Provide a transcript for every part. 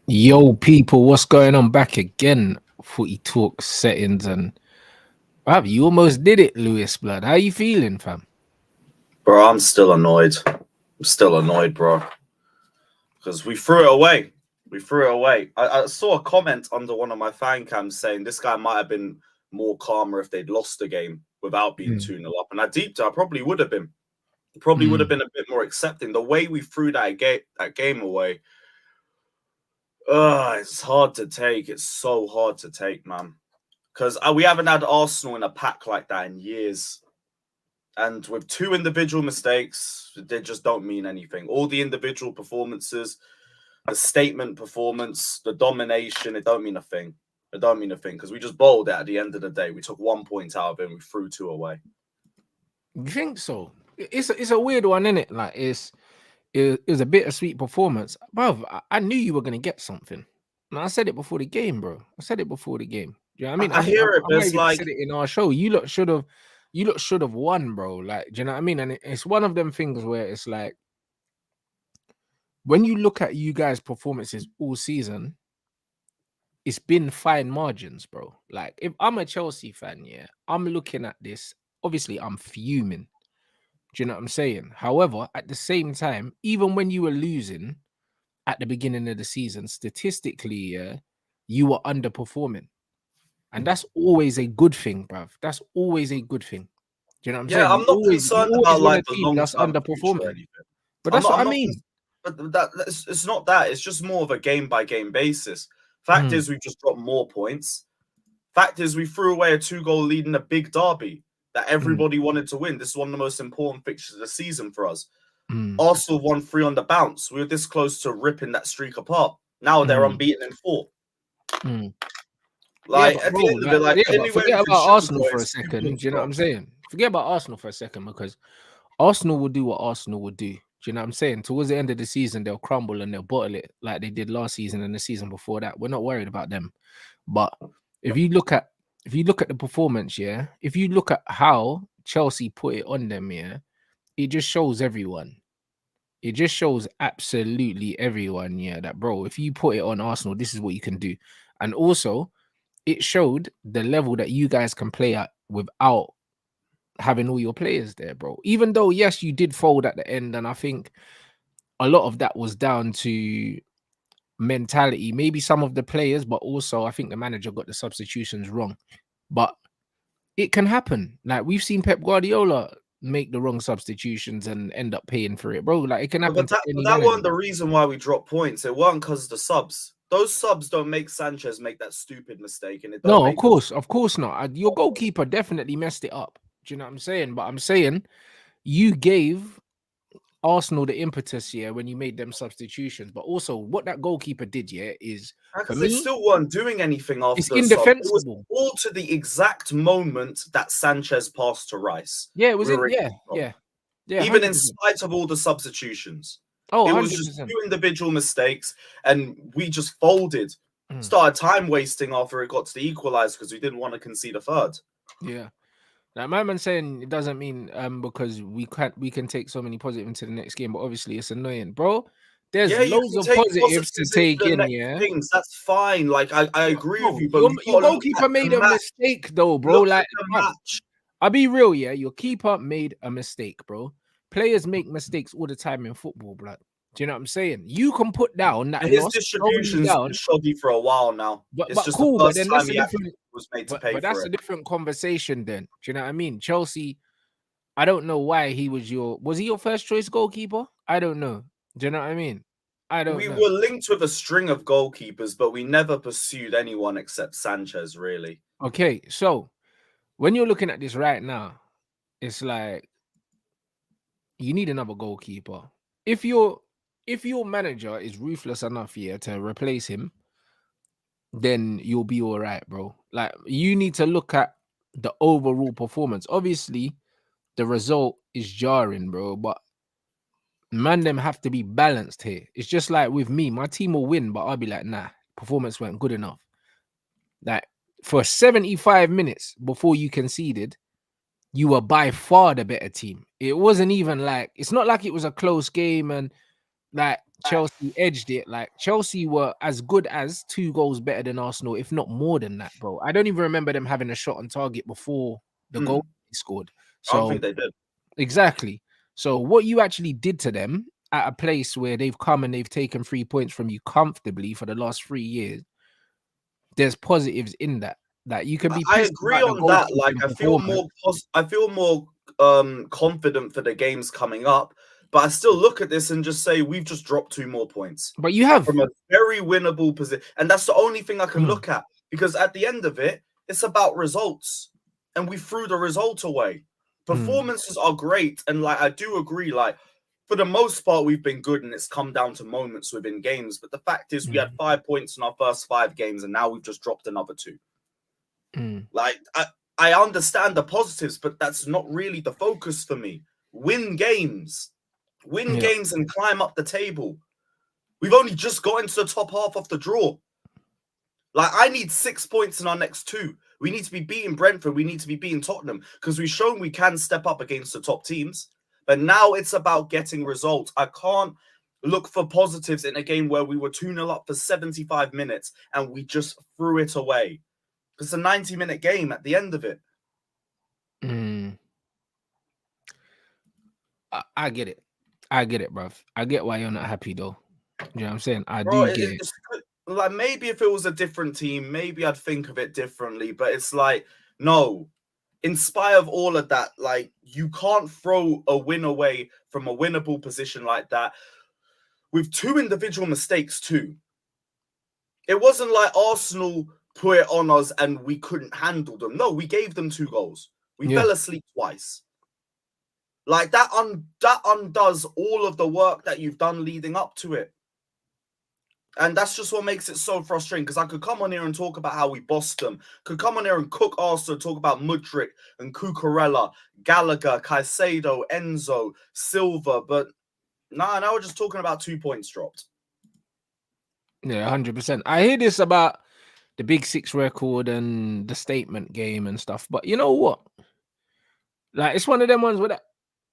Yo, people, what's going on? Back again. Footy talk settings and you almost did it, Lewis Blood. How you feeling, fam? Bro, I'm still annoyed. I'm still annoyed, bro. Because we threw it away. We threw it away. I saw a comment under one of my fan cams saying this guy might have been more calmer if they'd lost the game without being 2-0 up. And I deeped it. I probably would have been. Probably would have been a bit more accepting. The way we threw that game away, it's hard to take. It's so hard to take, man. Because we haven't had Arsenal in a pack like that in years. And with two individual mistakes, they just don't mean anything. All the individual performances, the statement performance, the domination, it don't mean a thing. It don't mean a thing because we just bowled it at the end of the day. We took 1 point out of it and we threw 2 away. You think so? It's a weird one, isn't it? Like it's a bittersweet performance. Bruv, I knew you were gonna get something. And I said it before the game, bro. I said it before the game. Do you know what I mean? I hear it, I but might it's even like said it in our show. You lot should have won, bro. Like, do you know what I mean? And it's one of them things where it's like when you look at you guys' performances all season, it's been fine margins, bro. Like, if I'm a Chelsea fan, yeah, I'm looking at this. Obviously, I'm fuming. Do you know what I'm saying? However, at the same time, even when you were losing at the beginning of the season, statistically, yeah, you were underperforming. And that's always a good thing, bruv. That's always a good thing. Do you know what I'm yeah, saying? I'm not You concerned always about want a like the team that's long-term future or underperforming. anything. But that's what I I'm not mean. but it's not that. It's just more of a game-by-game basis. Fact is, we've just got more points. Fact is, we threw away a 2-goal lead in a big derby that everybody wanted to win. This is one of the most important fixtures of the season for us. Arsenal won 3 on the bounce. We were this close to ripping that streak apart. Now they're unbeaten in 4. Yeah, Like, but at bro, the end of it, like, but any way forget we can about Arsenal sugarcoat it, for a it's 2 second. points Do you know what I'm dropped. saying? Forget about Arsenal for a second because Arsenal will do what Arsenal will do. Do you know what I'm saying? Towards the end of the season, they'll crumble and they'll bottle it like they did last season and the season before that. We're not worried about them. But if you look at the performance, yeah, if you look at how Chelsea put it on them, yeah, it just shows everyone. It just shows absolutely everyone, yeah, that bro, if you put it on Arsenal, this is what you can do. And also, it showed the level that you guys can play at without having all your players there, bro. Even though, yes, you did fold at the end, and I think a lot of that was down to mentality, maybe some of the players, but also I think the manager got the substitutions wrong. But it can happen. Like we've seen Pep Guardiola make the wrong substitutions and end up paying for it, bro. Like it can happen But to that, but any that manager. wasn't the reason why we dropped points. It wasn't because of the subs. Those subs don't make Sanchez make that stupid mistake, and it don't No, make of course not. Your goalkeeper definitely messed it up. Do you know what I'm saying? But I'm saying you gave Arsenal the impetus here when you made them substitutions. But also, what that goalkeeper did, yeah, is for because they me, still weren't doing anything it's after the sub. It was indefensible. all to the exact moment that Sanchez passed to Rice. Yeah, it was We in. were in Yeah, control. yeah, Even in 100%. spite of all the substitutions. Oh, It was just 100%. 2 individual mistakes, and we just folded. Started time wasting after it got to the equalizer because we didn't want to concede a third. Yeah. Now, my man saying it doesn't mean because we can take so many positive into the next game, but obviously it's annoying, bro. There's Yeah, you loads can of take positives to positives into take the in, next yeah. games. That's fine. Like I agree with Bro, you, but you your got to look goalkeeper at made the a match. mistake though, bro. Look Like, at the bruv, match. I'll be real, yeah. Your keeper made a mistake, bro. Players make mistakes all the time in football, blood. Do you know what I'm saying? You can put down that And his loss solely distribution's been down, shoddy for a while now. It's but just the cool. But first then time that's a he actually different. was made to pay But for that's it. a different conversation. Then do you know what I mean? Chelsea. I don't know why he was he your first choice goalkeeper? I don't know. Do you know what I mean? I don't We know. were linked with a string of goalkeepers, but we never pursued anyone except Sanchez, really. Okay, so when you're looking at this right now, it's like you need another goalkeeper. If your manager is ruthless enough here to replace him, then you'll be all right, bro. Like you need to look at the overall performance. Obviously, the result is jarring, bro, but man, them have to be balanced here. It's just like with me, my team will win, but I'll be like, nah, performance weren't good enough. Like for 75 minutes before you conceded, you were by far the better team. It wasn't even like it's not like it was a close game and like Chelsea edged it. Like Chelsea were as good as 2 goals better than Arsenal, if not more than that, bro. I don't even remember them having a shot on target before the goal they scored. I don't So think they did. exactly. So what you actually did to them at a place where they've come and they've taken 3 points from you comfortably for the last 3 years, there's positives in that. That you can be I pissed agree about the on that. Like, goalkeeping performance. I feel more confident for the games coming up. But I still look at this and just say we've just dropped 2 more points But you have. from a very winnable position, and that's the only thing I can look at, because at the end of it, it's about results, and we threw the result away. Performances are great, and like I do agree, like for the most part we've been good, and it's come down to moments within games. But the fact is, we had 5 points in our first 5 games, and now we've just dropped another 2. Like I understand the positives, but that's not really the focus for me. Win games and climb up the table. We've only just got into the top half of the draw. Like, I need 6 points in our next 2. We need to be beating Brentford. We need to be beating Tottenham, because we've shown we can step up against the top teams. But now it's about getting results. I can't look for positives in a game where we were 2-0 up for 75 minutes and we just threw it away. It's a 90-minute game at the end of it. I get it. I get it, bruv. I get why you're not happy, though. You know what I'm saying? I Bro, do get it. Like, maybe if it was a different team, maybe I'd think of it differently. But it's like, no. In spite of all of that, like, you can't throw a win away from a winnable position like that with 2 individual mistakes too. It wasn't like Arsenal put it on us and we couldn't handle them. No, we gave them 2 goals. We fell asleep twice. Like, that undoes all of the work that you've done leading up to it. And that's just what makes it so frustrating, because I could come on here and talk about how we bossed them. Could come on here and cook Arsenal, talk about Mudryk and Cucurella, Gallagher, Caicedo, Enzo, Silva. But now we're just talking about 2 points dropped. Yeah, 100%. I hear this about the Big 6 record and the statement game and stuff. But you know what? Like, it's one of them ones where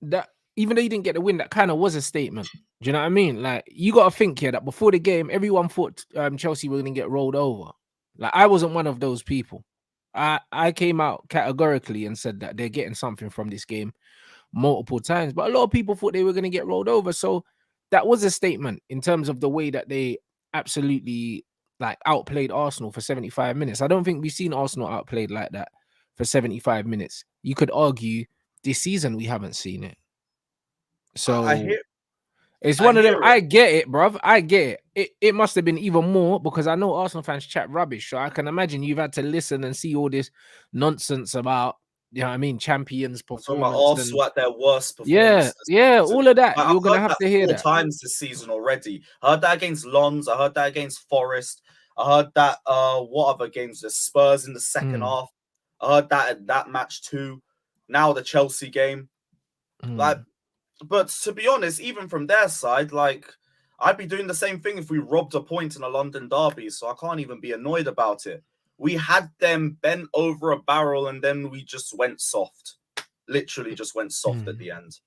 that even though you didn't get the win, that kind of was a statement. Do you know what I mean? Like, you got to think here that before the game, everyone thought Chelsea were going to get rolled over. Like, I wasn't one of those people. I came out categorically and said that they're getting something from this game multiple times. But a lot of people thought they were going to get rolled over. So that was a statement in terms of the way that they absolutely like outplayed Arsenal for 75 minutes. I don't think we've seen Arsenal outplayed like that for 75 minutes. You could argue this season we haven't seen it. So it's one of them. I get it, bruv. I get it. It must have been even more, because I know Arsenal fans chat rubbish. So I can imagine you've had to listen and see all this nonsense about, you know what I mean, champions performance. Arsenal at their worst performance. Yeah, all of that. You're going to have to hear that 4 times this season already. I heard that against Lons. I heard that against Forest. I heard that, what other games? The Spurs in the second half. I heard that at that match too. Now the Chelsea game. Like, but to be honest, even from their side, like, I'd be doing the same thing if we robbed a point in a London derby. So I can't even be annoyed about it. We had them bent over a barrel, and then we just went soft. Literally just went soft at the end.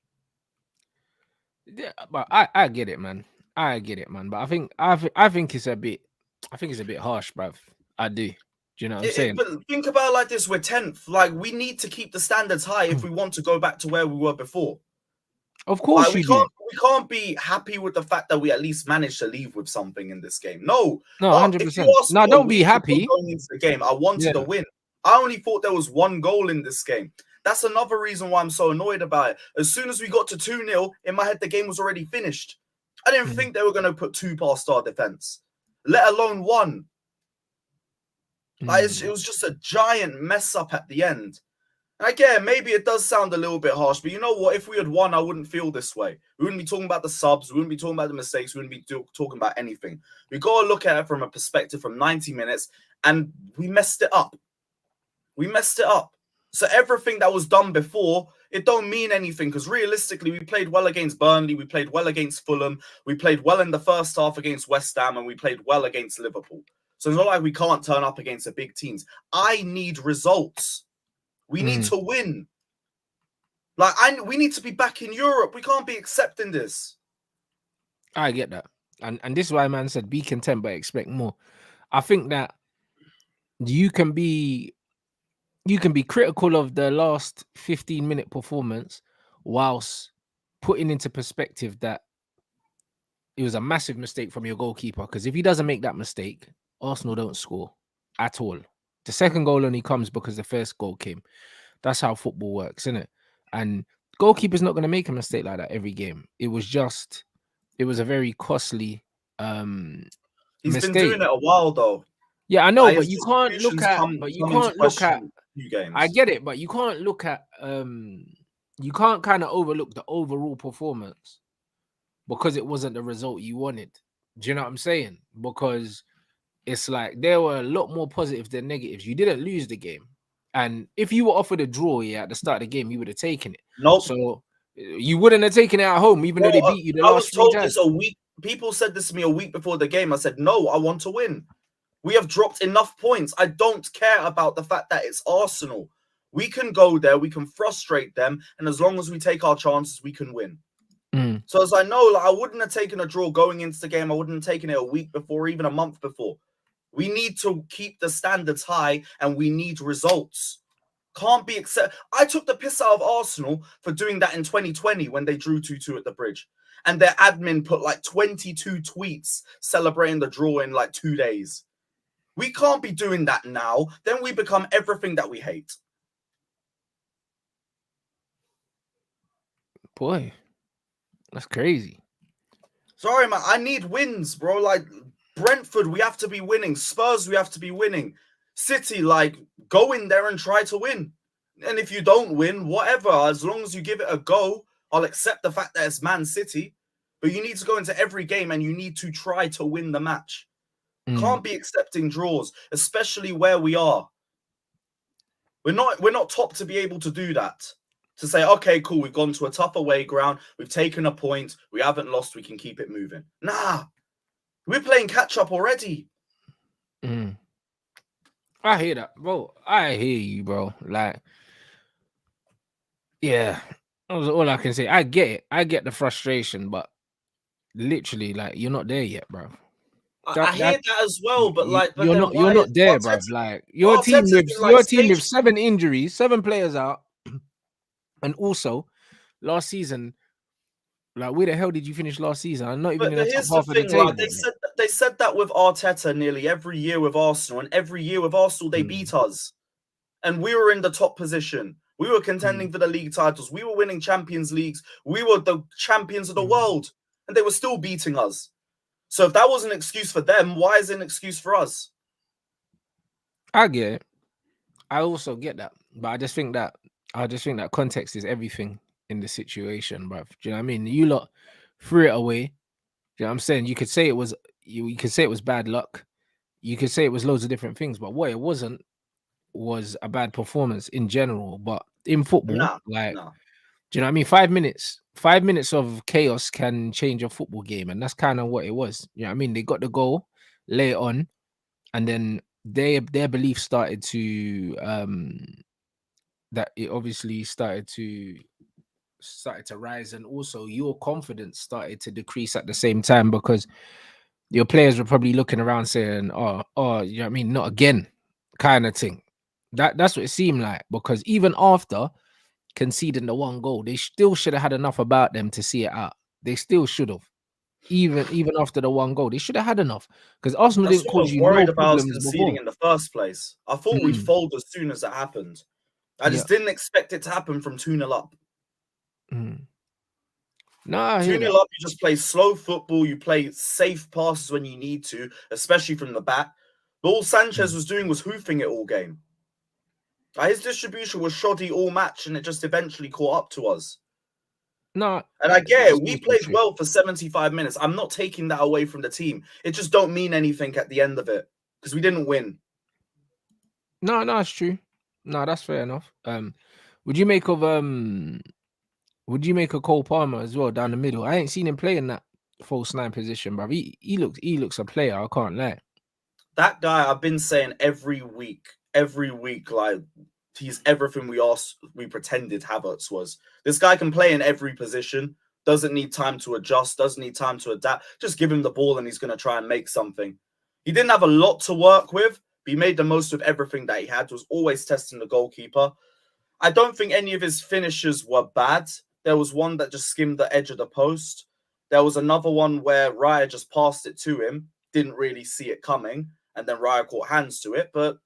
Yeah, but I get it, man. I get it, man. But I think it's a bit harsh, bruv. I do. Do you know what I'm saying? But think about it like this: we're 10th. Like, we need to keep the standards high if we want to go back to where we were before. Of course, like, we can't be happy with the fact that we at least managed to leave with something in this game. No, 100%. No, don't be happy. Going into the game, I wanted a win. I only thought there was 1 goal in this game. That's another reason why I'm so annoyed about it. As soon as we got to 2-0, in my head, the game was already finished. I didn't think they were going to put 2 past our defense, let alone 1. Like, it was just a giant mess up at the end. And again, maybe it does sound a little bit harsh, but you know what? If we had won, I wouldn't feel this way. We wouldn't be talking about the subs. We wouldn't be talking about the mistakes. We wouldn't be talking about anything. We got to look at it from a perspective from 90 minutes, and we messed it up. We messed it up. So everything that was done before, it don't mean anything, because realistically, we played well against Burnley. We played well against Fulham. We played well in the first half against West Ham, and we played well against Liverpool. So it's not like we can't turn up against the big teams. I need results. We need to win. Like, we need to be back in Europe. We can't be accepting this. I get that. And this is why man said be content but expect more. I think that you can be critical of the last 15-minute performance whilst putting into perspective that it was a massive mistake from your goalkeeper, because if he doesn't make that mistake, Arsenal don't score at all. The second goal only comes because the first goal came. That's how football works, isn't it? And goalkeeper's not going to make a mistake like that every game. It was a very costly He's been mistake. doing it a while though. Yeah, I know, His but you can't look distributions at come into question few I games. get it, but you can't look at you can't kind of overlook the overall performance because it wasn't the result you wanted. Do you know what I'm saying? Because it's like there were a lot more positives than negatives. You didn't lose the game. And if you were offered a draw at the start of the game, you would have taken it. Nope. So you wouldn't have taken it at home, even though they beat you the I last was 3 told times. this a week. People said this to me a week before the game. I said, no, I want to win. We have dropped enough points. I don't care about the fact that it's Arsenal. We can go there, we can frustrate them, and as long as we take our chances, we can win. So as I know, like, I wouldn't have taken a draw going into the game. I wouldn't have taken it a week before, even a month before. We need to keep the standards high, and we need results. Can't be accept. I took the piss out of Arsenal for doing that in 2020 when they drew 2-2 at the Bridge. And their admin put like 22 tweets celebrating the draw in like 2 days. We can't be doing that now. Then we become everything that we hate. Boy, that's crazy. Sorry, man. I need wins, bro. Like Brentford, we have to be winning. Spurs, we have to be winning. City, like, go in there and try to win. And if you don't win, whatever, as long as you give it a go, I'll accept the fact that it's Man City. But you need to go into every game and you need to try to win the match. Can't be accepting draws, especially where we are. We're not top to be able to do that. To say, okay, cool, we've gone to a tough away ground, we've taken a point, we haven't lost, we can keep it moving. Nah, we're playing catch up already. I hear that, bro. I hear you, bro. Like, yeah, that was all I can say. I get it. I get the frustration, but literally, like, you're not there yet, bro. I hear that as well, but you're then you're why is not there, bro. Arteta? Like your team Arteta's with been like stage 7 injuries, 7 players out, and also last season, like where the hell did you finish last season? I'm not even in But the top here's the half of the thing, table. like they said that with Arteta nearly every year with Arsenal, and every year with Arsenal they beat us, and we were in the top position. We were contending for the league titles. We were winning Champions Leagues. We were the champions of the world, and they were still beating us. So if that was an excuse for them, why is it an excuse for us? I get it. I also get that, but I just think that context is everything in the situation, bro. Do you know what I mean? You lot threw it away. Do you know what I'm saying? You could say it was bad luck. You could say it was loads of different things, but what it wasn't was a bad performance in general. But in football, No. do you know what I mean? 5 minutes of chaos can change a football game, and that's kind of what it was. You know what I mean? They got the goal late on, and then their belief started to that it obviously started to rise, and also your confidence started to decrease at the same time because your players were probably looking around saying, oh, you know what I mean, not again, kind of thing. That's what it seemed like, because even after conceding the 1 goal, they still should have had enough about them to see it out. They still should have. Even after the 1 goal, they should have had enough, because Arsenal That's didn't what I cause was you no worried about us problems conceding before. in the first place. I thought we'd fold as soon as it happened. I just didn't expect it to happen from 2-0 up. No, I hear 2-0 that. up, you just play slow football, you play safe passes when you need to, especially from the back. But all Sanchez was doing was hoofing it all game. His distribution was shoddy all match, and it just eventually caught up to us. No, and I get it. We also played true. well for 75 minutes. I'm not taking that away from the team. It just don't mean anything at the end of it because we didn't win. No, it's true. No, that's fair enough. Would you make of Cole Palmer as well down the middle? I ain't seen him play in that false 9 position, bro. He looks a player. I can't lie. That guy, I've been saying every week, like he's everything we pretended Havertz was. This guy can play in every position. doesn't need time to adjust, doesn't need time to adapt. Just give him the ball and he's going to try and make something. He didn't have a lot to work with, but he made the most of everything that he had, was always testing the goalkeeper. I don't think any of his finishes were bad. There was one that just skimmed the edge of the post. There was another one where Raya just passed it to him, didn't really see it coming, and then Raya caught hands to it. But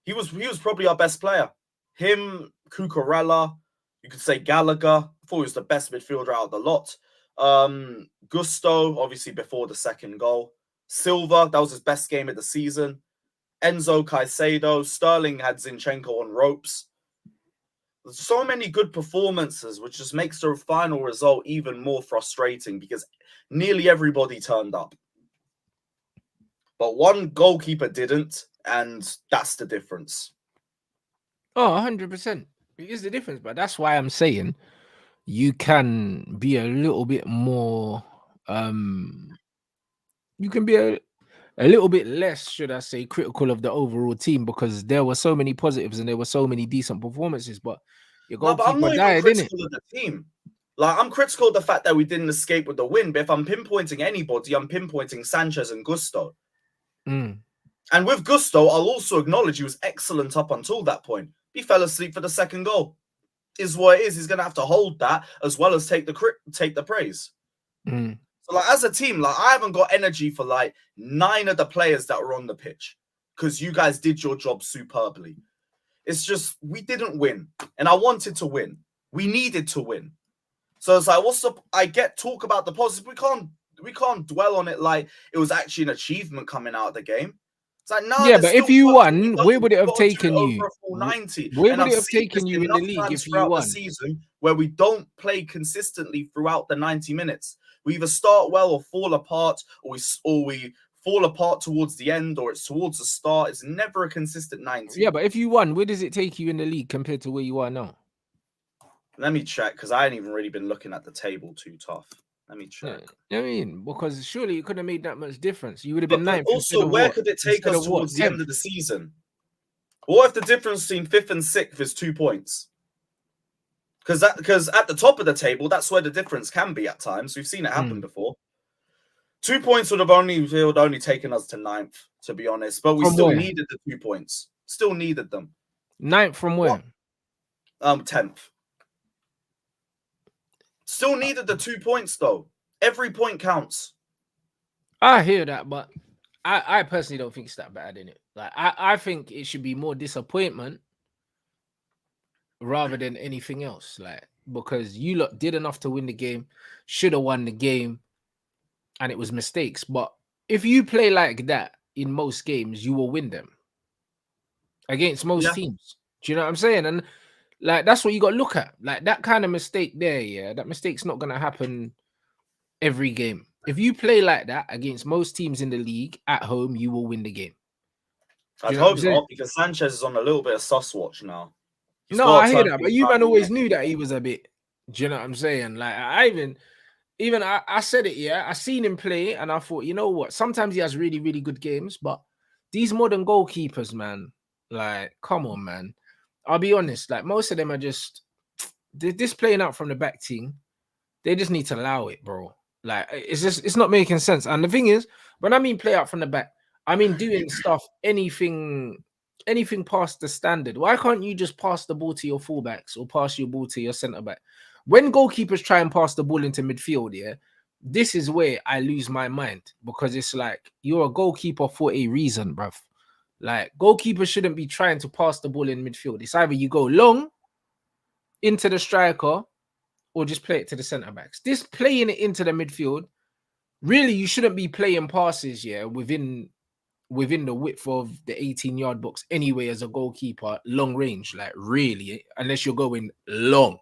he was probably our best player. Him, Cucurella, you could say Gallagher. I thought he was the best midfielder out of the lot. Gusto, obviously before the second goal. Silva, that was his best game of the season. Enzo, Caicedo, Sterling had Zinchenko on ropes. So many good performances, which just makes the final result even more frustrating because nearly everybody turned up. But one goalkeeper didn't, and that's the difference. Oh, 100%. It is the difference, but that's why I'm saying you can be a little bit more, you can be a little bit less, should I say, critical of the overall team because there were so many positives and there were so many decent performances, but your No, but I'm goalkeeper not even died, innit? critical of the team. Like, I'm critical of the fact that we didn't escape with the win, but if I'm pinpointing anybody, I'm pinpointing Sanchez and Gusto. And with Gusto, I'll also acknowledge he was excellent up until that point. He fell asleep for the second goal. Is what it is. He's going to have to hold that as well as take the praise. So, like, as a team, like, I haven't got energy for like 9 of the players that were on the pitch because you guys did your job superbly. It's just we didn't win, and I wanted to win. We needed to win. So it's like, I get talk about the positive. We can't dwell on it like it was actually an achievement coming out of the game. It's like, no, yeah, but if you won, where would it have taken you? Over a full 90. Where would it have taken you in the league if you won? The season where we don't play consistently throughout the 90 minutes. We either start well or fall apart, or we fall apart towards the end, or it's towards the start. It's never a consistent 90. Yeah, but if you won, where does it take you in the league compared to where you are now? Let me check, because I ain't even really been looking at the table too tough. Let me check. Yeah, I mean, because surely it couldn't have made that much difference. You would have been ninth. Also, where could it take us towards the end of the season? What if the difference between 5th and 6th is 2 points? Because at the top of the table, that's where the difference can be at times. We've seen it happen before. 2 points would have only taken us to 9th, to be honest. But we still needed the 2 points. Still needed them. 9th from where? 10th. Still needed the 2 points though. Every point counts. I hear that, but I personally don't think it's that bad, innit? Like I think it should be more disappointment rather than anything else. Like, because you lot did enough to win the game, should have won the game, and it was mistakes. But if you play like that in most games, you will win them against most teams. Do you know what I'm saying? And like, that's what you got to look at. Like, that kind of mistake there, yeah, that mistake's not going to happen every game. If you play like that against most teams in the league at home, you will win the game. I hope not, because Sanchez is on a little bit of sus watch now. No, I hear that, but you man always knew that he was a bit. Do you know what I'm saying? Like, I said it, yeah. I seen him play, and I thought, you know what? Sometimes he has really, really good games, but these modern goalkeepers, man, like, come on, man. I'll be honest, like, most of them are they're just playing out from the back team. They just need to allow it, bro. Like, it's not making sense. And the thing is, when I mean play out from the back, I mean doing stuff, anything past the standard. Why can't you just pass the ball to your fullbacks or pass your ball to your centre back? When goalkeepers try and pass the ball into midfield, yeah, this is where I lose my mind, because it's like, you're a goalkeeper for a reason, bruv. Like, goalkeepers shouldn't be trying to pass the ball in midfield. It's either you go long into the striker or just play it to the centre backs. This playing it into the midfield, really, you shouldn't be playing passes, yeah, within the width of the 18-yard box anyway as a goalkeeper, long range, like, really, unless you're going long.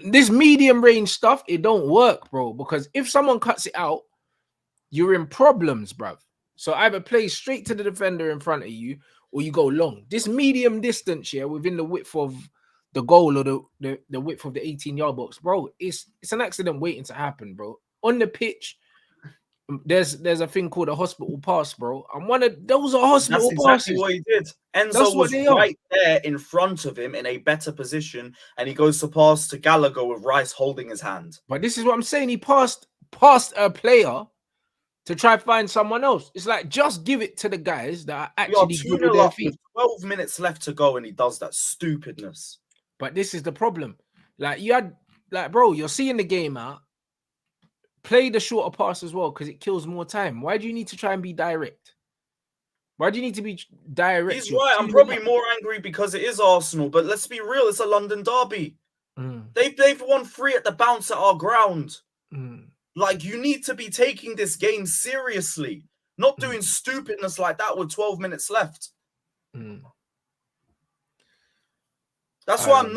This medium range stuff, it don't work, bro, because if someone cuts it out, you're in problems, bruv. So either play straight to the defender in front of you or you go long. This medium distance, yeah, within the width of the goal or the width of the 18-yard box, bro, it's an accident waiting to happen, bro. On the pitch, There's a thing called a hospital pass, bro. And one of those are hospital That's exactly passes. what he did. That's Enzo what was they are. right there in front of him in a better position, and he goes to pass to Gallagher with Rice holding his hand. But this is what I'm saying. He passed a player to try find someone else. It's like just give it to the guys that are We are actually good 2-0 with their up feet. with 12 minutes left to go, and he does that stupidness. But this is the problem. Like you had, like, bro, you're seeing the game out. Play the shorter pass as well because it kills more time. Why do you need to try and be direct? Why do you need to be direct? He's right. I'm probably more angry because it is Arsenal, but let's be real, it's a London derby. They've won 3 at the bounce at our ground. Like, you need to be taking this game seriously, not doing stupidness like that with 12 minutes left. That's why I'm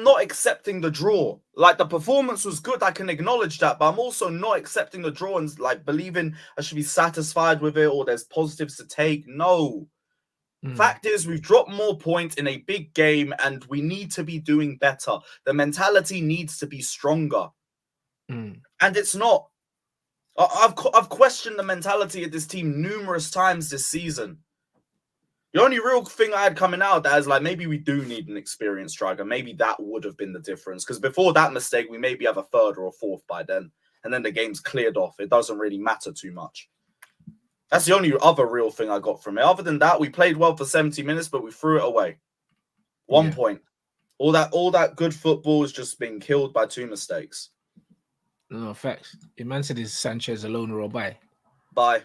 not accepting the draw. Like, the performance was good, I can acknowledge that, but I'm also not accepting the draw and like believing I should be satisfied with it or there's positives to take. No. Fact is, we've dropped more points in a big game and we need to be doing better. The mentality needs to be stronger. And it's not. I've questioned the mentality of this team numerous times this season. The only real thing I had coming out of that is like, maybe we do need an experienced striker. Maybe that would have been the difference. Because before that mistake, we maybe have a third or a fourth by then. And then the game's cleared off. It doesn't really matter too much. That's the only other real thing I got from it. Other than that, we played well for 70 minutes, but we threw it away. 1 point. All that good football is just being killed by 2 mistakes. No, facts. If man said is Sanchez a loaner or buy? Buy.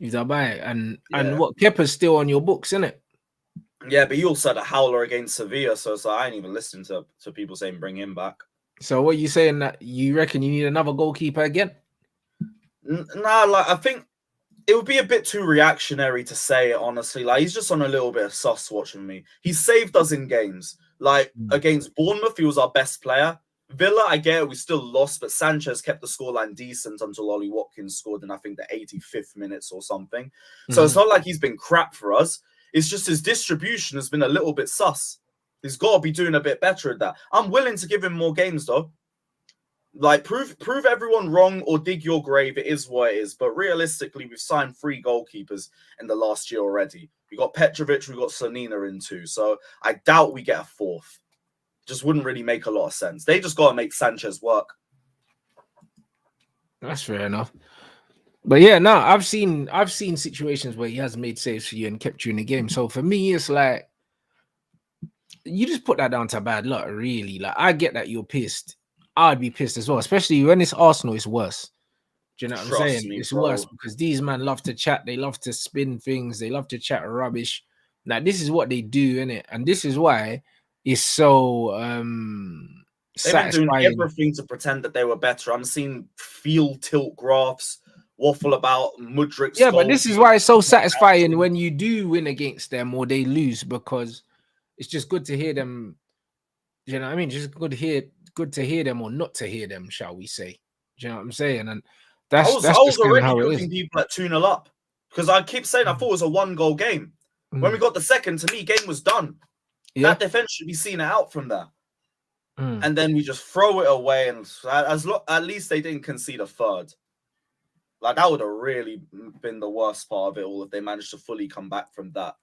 He's a buy. And what, Kepa's still on your books, isn't it? Yeah, but you also had a howler against Sevilla, so I ain't even listening to people saying bring him back. So what are you saying, that you reckon you need another goalkeeper again? Nah, like, I think it would be a bit too reactionary to say it, honestly. Like, he's just on a little bit of sus watching me. He saved us in games. Like, against Bournemouth, he was our best player. Villa, I get it, we still lost, but Sanchez kept the scoreline decent until Ollie Watkins scored in, I think, the 85th minutes or something. So it's not like he's been crap for us. It's just his distribution has been a little bit sus. He's got to be doing a bit better at that. I'm willing to give him more games, though. Like, prove everyone wrong or dig your grave. It is what it is. But realistically, we've signed 3 goalkeepers in the last year already. We got Petrovic, we got Slonina in 2. So I doubt we get a 4th. Just wouldn't really make a lot of sense. They just got to make Sanchez work. That's fair enough. But yeah, no, I've seen situations where he has made saves for you and kept you in the game. So for me, it's like you just put that down to bad luck, really. Like, I get that you're pissed. I'd be pissed as well, especially when it's Arsenal. It's worse. Do you know what I'm saying? It's worse because these men love to chat. They love to spin things. They love to chat rubbish. Like, this is what they do, innit? And this is why it's so they've been doing everything to pretend that they were better. I'm seeing field tilt graphs waffle about Mudrik's goals. But this is why it's so satisfying when you do win against them or they lose, because it's just good to hear them. You know what I mean? Just good to hear them or not to hear them, shall we say? Do you know what I'm saying? And I was already looking people at 2-0 up, because I keep saying I thought it was a 1-goal game. When we got the second, to me, game was done. That defense should be seen out from there. And then we just throw it away, and at least they didn't concede a third. Like, that would have really been the worst part of it all if they managed to fully come back from that.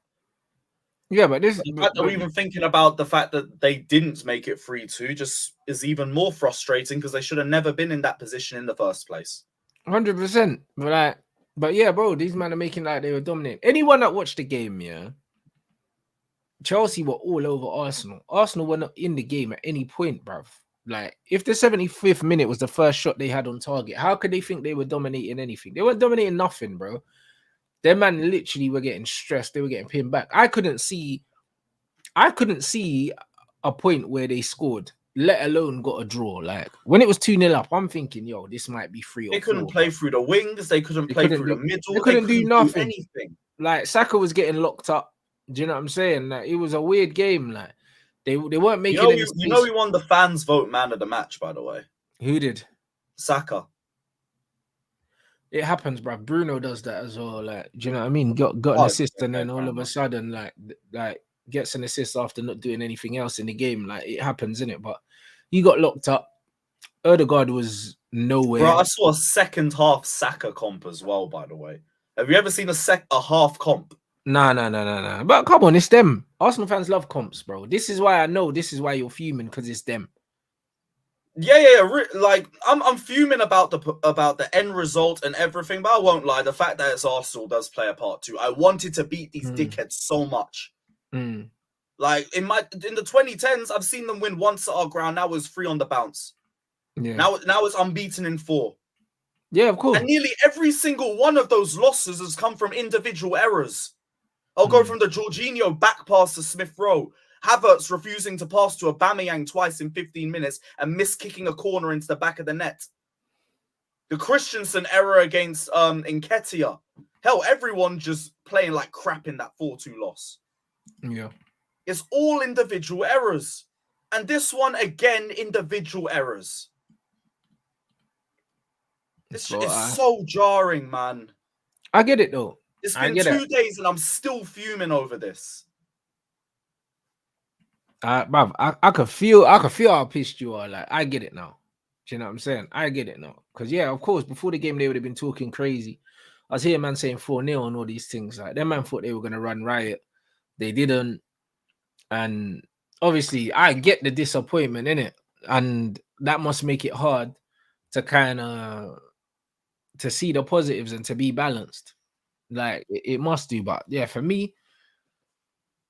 Yeah, but this we're even thinking about the fact that they didn't make it 3-2 just is even more frustrating, because they should have never been in that position in the first place. 100%. But yeah, bro, these men are making like they were dominating. Anyone that watched the game, Chelsea were all over Arsenal. Arsenal were not in the game at any point, bruv. Like, if the 75th minute was the first shot they had on target, how could they think they were dominating anything? They weren't dominating nothing, bro. Their man literally were getting stressed. They were getting pinned back. I couldn't see a point where they scored, let alone got a draw. Like, when it was 2-0 up, I'm thinking, yo, this might be 3 or 4. They couldn't play through the wings. They couldn't play through the middle. They couldn't do nothing. Anything. Like, Saka was getting locked up. Do you know what I'm saying? Like, it was a weird game. Like, they weren't making any space. You know, we won the fans vote man of the match, by the way. Who did? Saka. It happens, bro. Bruno does that as well. Like, do you know what I mean? Got an assist, and then all of a sudden, like gets an assist after not doing anything else in the game. Like, it happens, innit? But you got locked up. Odegaard was Bro, nowhere. I saw a second half Saka comp as well, by the way. Have you ever seen a half comp? No. But come on, it's them. Arsenal fans love comps, bro. This is why I know. This is why you're fuming, because it's them. Yeah. Like I'm fuming about the end result and everything, but I won't lie. The fact that it's Arsenal does play a part too. I wanted to beat these dickheads so much. Like in the 2010s, I've seen them win once at our ground. Now it's 3 on the bounce. Yeah. Now it's unbeaten in 4. Yeah, of course. And nearly every single one of those losses has come from individual errors. I'll go from the Jorginho back pass to Smith Rowe, Havertz refusing to pass to Aubameyang twice in 15 minutes and miss kicking a corner into the back of the net. The Christensen error against Nketiah. Hell, everyone just playing like crap in that 4-2 loss. Yeah. It's all individual errors. And this one, again, individual errors. It's so jarring, man. I get it, though. It's been 2 days and I'm still fuming over this. Bruv, I could feel how pissed you are. Like, I get it now. Do you know what I'm saying? I get it now. Because, yeah, of course, before the game, they would have been talking crazy. I was hearing man saying 4-0 and all these things. Like, them man thought they were going to run riot. They didn't. And obviously, I get the disappointment, innit? And that must make it hard to kind of to see the positives and to be balanced. Like, it must do. But, yeah, for me,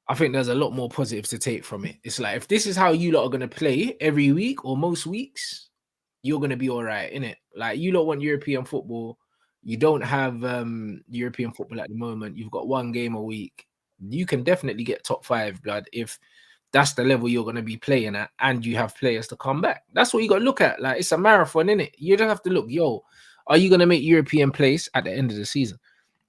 I think there's a lot more positives to take from it. It's like, if this is how you lot are going to play every week or most weeks, you're going to be all right, innit? Like, you lot want European football. You don't have European football at the moment. You've got 1 game a week. You can definitely get top 5, blood, if that's the level you're going to be playing at and you have players to come back. That's what you got to look at. Like, it's a marathon, innit? You don't have to look, are you going to make European place at the end of the season?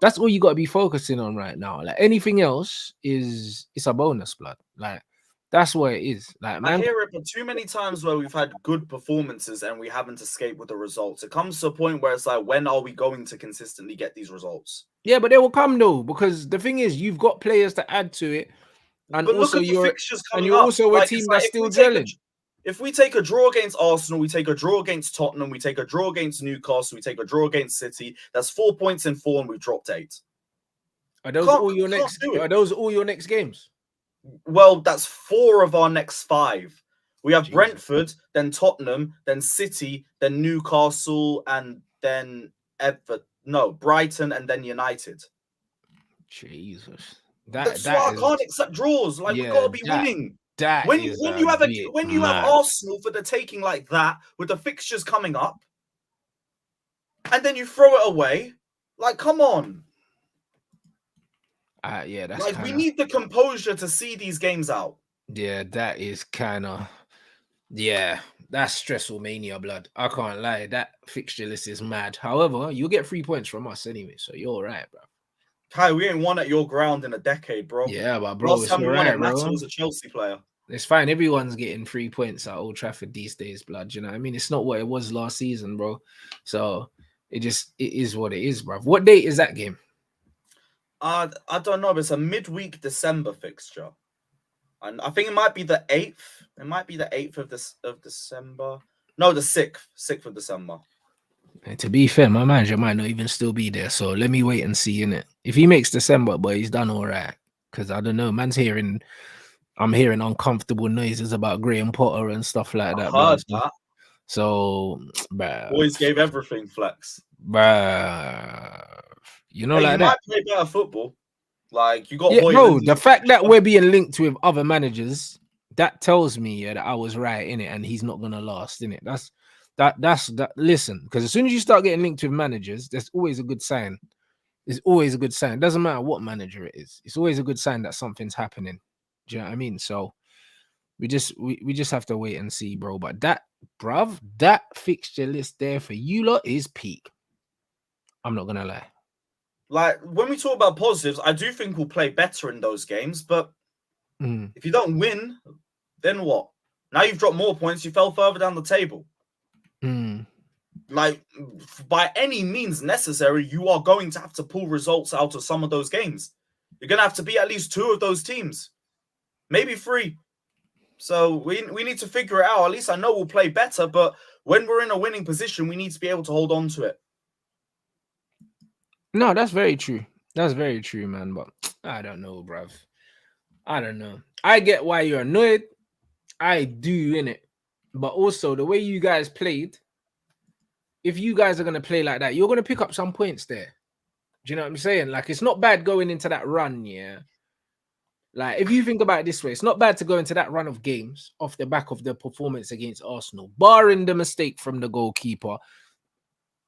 That's all you got to be focusing on right now. Like, anything else it's a bonus, blood. Like, that's what it is. Like, man, I hear it, but too many times where we've had good performances and we haven't escaped with the results. It comes to a point where it's like, when are we going to consistently get these results? Yeah, but they will come though, because the thing is, you've got players to add to it, and but also look at the fixtures coming you're up. also a team that's still gelling. If we take a draw against Arsenal, we take a draw against Tottenham, we take a draw against Newcastle, we take a draw against City. That's 4 points in 4, and we've dropped 8. Are those all your next games? Well, that's 4 of our next 5. We have Brentford, then Tottenham, then City, then Newcastle, and then Brighton, and then United. Jesus, that's why I can't accept draws. Like, we gotta be winning. When you have Arsenal for the taking like that, with the fixtures coming up, and then you throw it away, like, come on. Yeah, that's like, we need the composure to see these games out. Yeah, that is kind of, yeah, that's stressful mania, blood. I can't lie. That fixture list is mad. However, you'll get 3 points from us anyway, so you're all right, bro. Kai, we ain't won at your ground in a decade, bro. Yeah, but bro, last time we won at Matter was a Chelsea player. It's fine. Everyone's getting 3 points at Old Trafford these days, blood. You know what I mean? It's not what it was last season, bro. So it is what it is, bro. What date is that game? I don't know, but it's a midweek December fixture. And I think it might be the 8th. It might be the 8th of December. No, the 6th of December. And to be fair, my manager might not even still be there. So let me wait and see, innit? If he makes December, but he's done all right. Because I don't know, I'm hearing uncomfortable noises about Graham Potter and stuff like that. I heard that. So, bruh, boys gave everything flex. Bruh, you know, like you that. might play better football. Like, you got bro, the fact that we're being linked with other managers, that tells me that I was right in it, and he's not gonna last in it. That's that. Listen, because as soon as you start getting linked with managers, that's always a good sign. It's always a good sign. It doesn't matter what manager it is. It's always a good sign that something's happening. Do you know what I mean? So we just have to wait and see, bro. But that, bruv, that fixture list there for you lot is peak. I'm not gonna lie. Like, when we talk about positives, I do think we'll play better in those games. But if you don't win, then what? Now you've dropped more points. You fell further down the table. Like, by any means necessary, you are going to have to pull results out of some of those games. You're going to have to beat at least 2 of those teams. Maybe 3. So we need to figure it out. At least I know we'll play better, but When we're in a winning position, we need to be able to hold on to it. No, that's very true. That's very true, man. But I don't know, bruv. I don't know. I get why you're annoyed. I do, innit? But also the way you guys played, if you guys are gonna play like that, you're gonna pick up some points there. Do you know what I'm saying? Like, it's not bad going into that run, yeah. Like, if you think about it this way, it's not bad to go into that run of games off the back of the performance against Arsenal, barring the mistake from the goalkeeper.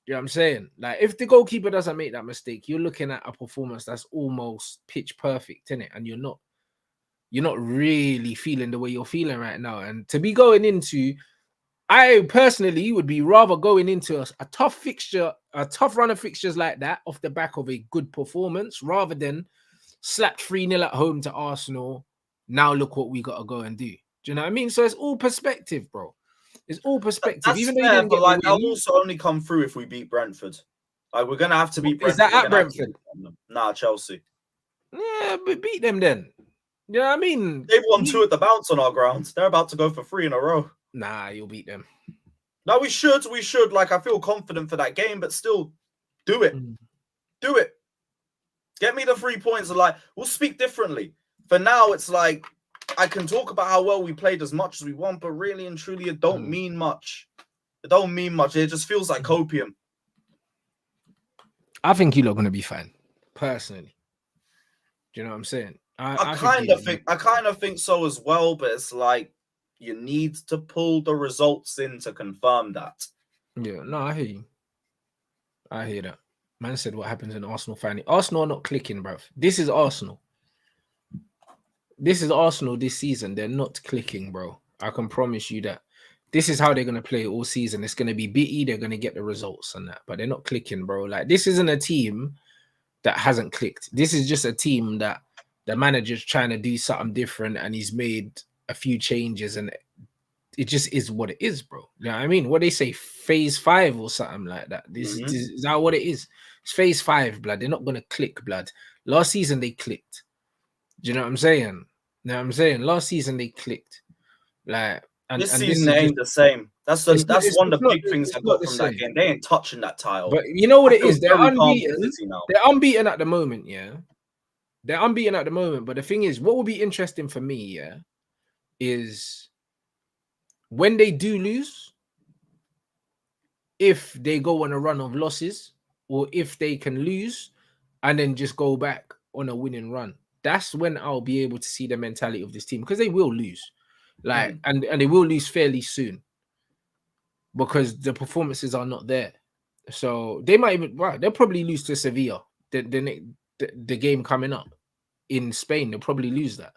You know what I'm saying? Like, if the goalkeeper doesn't make that mistake, you're looking at a performance that's almost pitch perfect, innit? And you're not really feeling the way you're feeling right now. And to be going into, I personally would be rather going into a tough fixture, a tough run of fixtures like that off the back of a good performance, rather than slapped 3-0 at home to Arsenal. Now look what we got to go and do. Do you know what I mean? So it's all perspective, bro. It's all perspective. That's Even though you fair, didn't but get like, the I'll win, also only come through if we beat Brentford. Like, we're gonna have to beat is Brentford. that We're at gonna have to Brentford? beat them. Nah, Chelsea. Yeah, but beat them then. You know what I mean? They've won 2 at the bounce on our grounds. They're about to go for 3 in a row. Nah, you'll beat them. No, we should. We should. Like, I feel confident for that game, but still, do it. Do it. Get me the 3 points. And like, we'll speak differently. For now, it's like, I can talk about how well we played as much as we want, but really and truly, it don't mean much. It don't mean much. It just feels like copium. I think you're going to be fine, personally. Do you know what I'm saying? I kind of think so as well, but it's like, you need to pull the results in to confirm that. Yeah, no, I hear you. I hear that. Man said what happens in Arsenal finally. Arsenal are not clicking, bruv. This is Arsenal. This is Arsenal this season. They're not clicking, bro. I can promise you that. This is how they're going to play all season. It's going to be bitty. They're going to get the results and that. But they're not clicking, bro. Like, this isn't a team that hasn't clicked. This is just a team that the manager's trying to do something different and he's made a few changes and it just is what it is, bro. You know what I mean? What they say, phase 5 or something like that. This is that what it is. It's phase 5, blood. They're not going to click, blood. Last season, they clicked. Do you know what I'm saying? You know what I'm saying? Last season, they clicked. Like, and this and season this ain't the same. That's one of the big things I got from that game. They ain't touching that tile. But you know what it is? They're very calm unbeaten. with City now. They're unbeaten at the moment, yeah. They're unbeaten at the moment. But the thing is, what will be interesting for me, yeah, is when they do lose, if they go on a run of losses, or if they can lose and then just go back on a winning run. That's when I'll be able to see the mentality of this team, because they will lose. Like, and they will lose fairly soon because the performances are not there. So they might even, well, they'll probably lose to Sevilla. The game coming up in Spain, they'll probably lose that.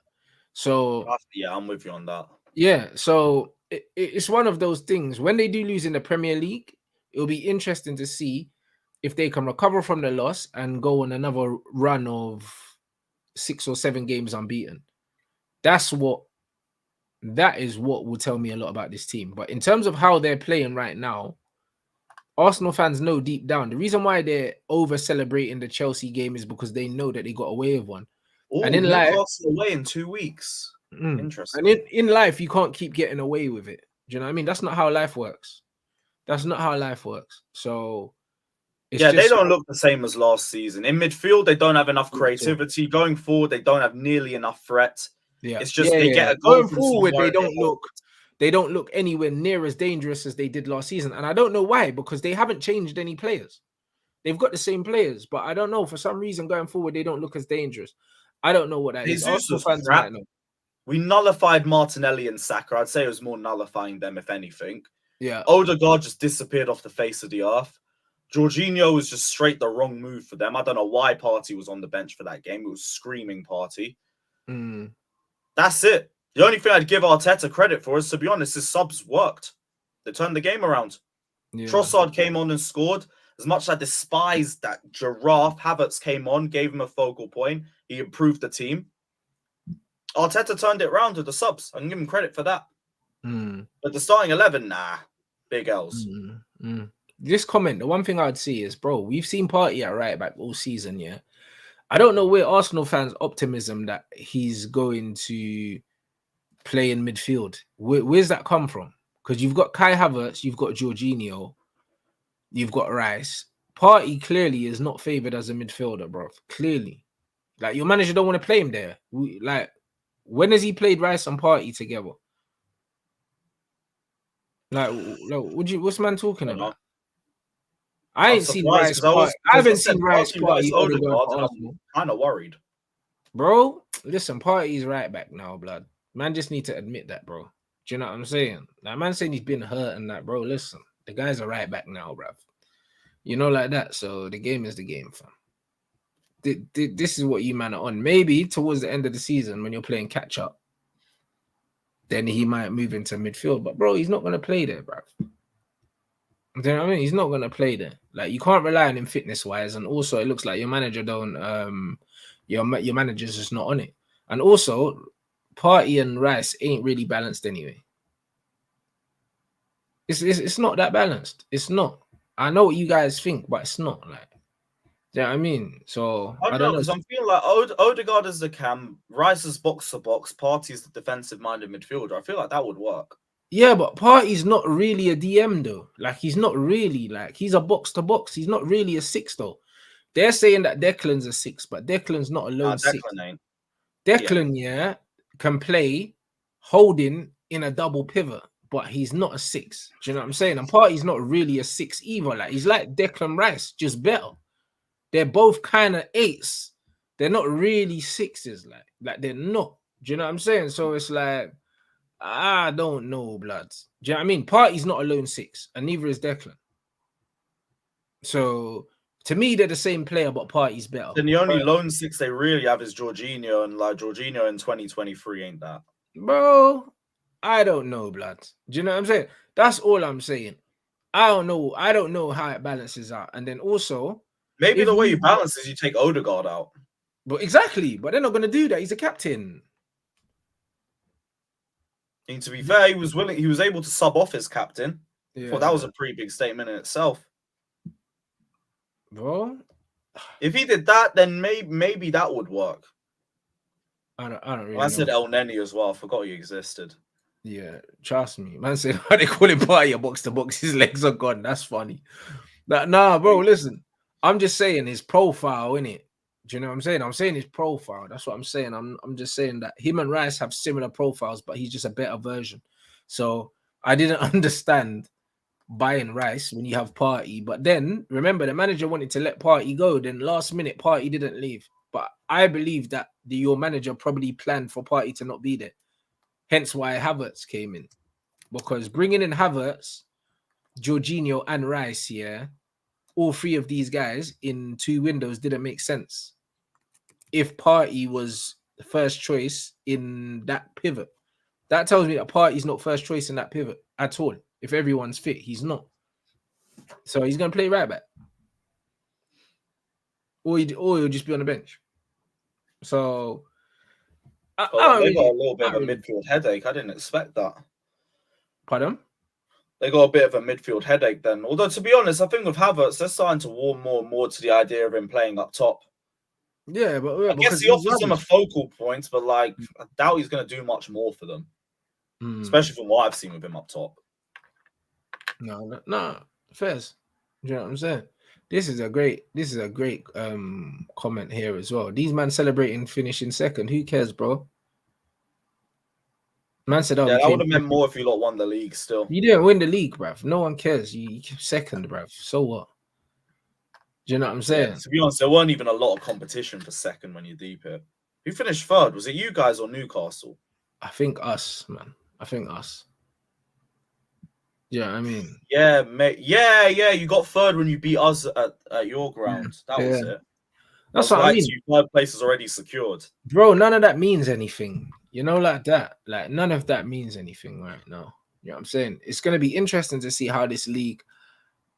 So yeah, I'm with you on that. Yeah, so it's one of those things. When they do lose in the Premier League, it'll be interesting to see if they can recover from the loss and go on another run of 6 or 7 games unbeaten. That is what will tell me a lot about this team. But in terms of how they're playing right now, Arsenal fans know deep down the reason why they're over celebrating the Chelsea game is because they know that they got away with one. And in Newcastle away in 2 weeks. Interesting. And in life, you can't keep getting away with it. Do you know what I mean? That's not how life works. That's not how life works. So, they don't look the same as last season. In midfield, they don't have enough creativity. Going forward, they don't have nearly enough threat. Yeah, it's just they get a goal going forward. They don't look anywhere near as dangerous as they did last season, and I don't know why, because they haven't changed any players. They've got the same players, but I don't know, for some reason going forward they don't look as dangerous. I don't know what that is. Arsenal fans might know. We nullified Martinelli and Saka. I'd say it was more nullifying them, if anything. Yeah. Odegaard just disappeared off the face of the earth. Jorginho was just straight the wrong move for them. I don't know why Partey was on the bench for that game. It was screaming Partey. That's it. The only thing I'd give Arteta credit for is, to be honest, his subs worked. They turned the game around. Yeah. Trossard came on and scored. As much as I despised that giraffe, Havertz came on, gave him a focal point. He improved the team. Arteta turned it around with the subs. I can give him credit for that. But the starting 11, nah. Big L's. This comment, the one thing I'd see is, bro, we've seen Partey at right back all season, yeah? I don't know where Arsenal fans' optimism that he's going to play in midfield. Where's that come from? because you've got Kai Havertz, you've got Jorginho, you've got Rice. Partey clearly is not favoured as a midfielder, bro. Clearly. Like, your manager don't want to play him there. Like, when has he played Rice and Partey together? Like what's man talking about? I I'm ain't seen surprised Rice because I haven't said seen Rice Partey, Partey Odegaard Odegaard, for and Arsenal. I'm kind of worried. Bro, listen, Partey's right back now, blood. Man just need to admit that, bro. Do you know what I'm saying? That man saying he's been hurt and that, bro. Listen, the guy's a right back now, bruv. You know, like that. So the game is the game, fam. This is what you man are on. Maybe towards the end of the season when you're playing catch up, then he might move into midfield. But bro, he's not gonna play there, bruv. Do you know what I mean? He's not gonna play there. Like, you can't rely on him fitness wise, and also it looks like your manager don't your manager's just not on it. And also, Partey and Rice ain't really balanced anyway. It's not that balanced. It's not. I know what you guys think, but it's not. Like, do you know what I mean? So I don't know, because I'm feeling like Odegaard is the cam, Rice is box to box, Partey is the defensive minded midfielder. I feel like that would work. Yeah, but Partey's not really a DM though. Like, he's not really, like, he's a box to box. He's not really a 6 though. They're saying that Declan's a 6, but Declan's not a lone 6. Ain't. Declan, yeah, can play holding in a double pivot, but he's not a 6. Do you know what I'm saying? And Partey's not really a 6 either. Like, he's like Declan Rice, just better. They're both kind of 8s. They're not really 6s. Like they're not. Do you know what I'm saying? So it's like, I don't know, bloods. Do you know what I mean? Partey's not a lone 6, and neither is Declan. So to me, they're the same player, but Partey's better. Then the only lone 6 they really have is Jorginho, and like Jorginho in 2023 ain't that. Bro, I don't know, blood. Do you know what I'm saying? That's all I'm saying. I don't know. I don't know how it balances out. And then also, maybe the way you balance is you take Odegaard out. But exactly. But they're not going to do that. He's a captain. And to be fair, he was able to sub off his captain. Yeah. Well, that was a pretty big statement in itself. Bro, if he did that, then maybe that would work. I don't really I said El Neni as well. I forgot he existed. Yeah, trust me. Man said, how they call him Partey a box to box, his legs are gone. That's funny. Nah, bro, listen. I'm just saying his profile, innit? Do you know what I'm saying? I'm saying his profile. That's what I'm saying. I'm just saying that him and Rice have similar profiles, but he's just a better version. So I didn't understand buying Rice when you have Partey. But then, remember, the manager wanted to let Partey go. Then last minute, Partey didn't leave. But I believe that your manager probably planned for Partey to not be there. Hence why Havertz came in. Because bringing in Havertz, Jorginho, and Rice, yeah, all 3 of these guys in 2 windows didn't make sense. If Partey was the first choice in that pivot, that tells me that Partey's not first choice in that pivot at all. If everyone's fit, he's not. So he's going to play right back. Or he'll just be on the bench. So they got a little bit of a midfield headache. I didn't expect that. Pardon? They got a bit of a midfield headache then. Although, to be honest, I think with Havertz, they're starting to warm more and more to the idea of him playing up top. Yeah, but I guess he offers them a focal point, but like, I doubt he's going to do much more for them, especially from what I've seen with him up top. No, fairs. You know what I'm saying? This is a great comment here as well. These men celebrating finishing second. Who cares, bro? Man said, yeah, that would have meant more if you lot won the league still. You didn't win the league, bruv. No one cares. You second, bruv. So what? Do you know what I'm saying? Yeah, to be honest, there weren't even a lot of competition for second when you deep it. Who finished third? Was it you guys or Newcastle? I think us, man. I think us. Yeah, I mean. Yeah, mate. Yeah. You got third when you beat us at your ground. That was it. That's what I mean. Third place is already secured. Bro, none of that means anything. You know, like that. Like, none of that means anything right now. You know what I'm saying? It's going to be interesting to see how this league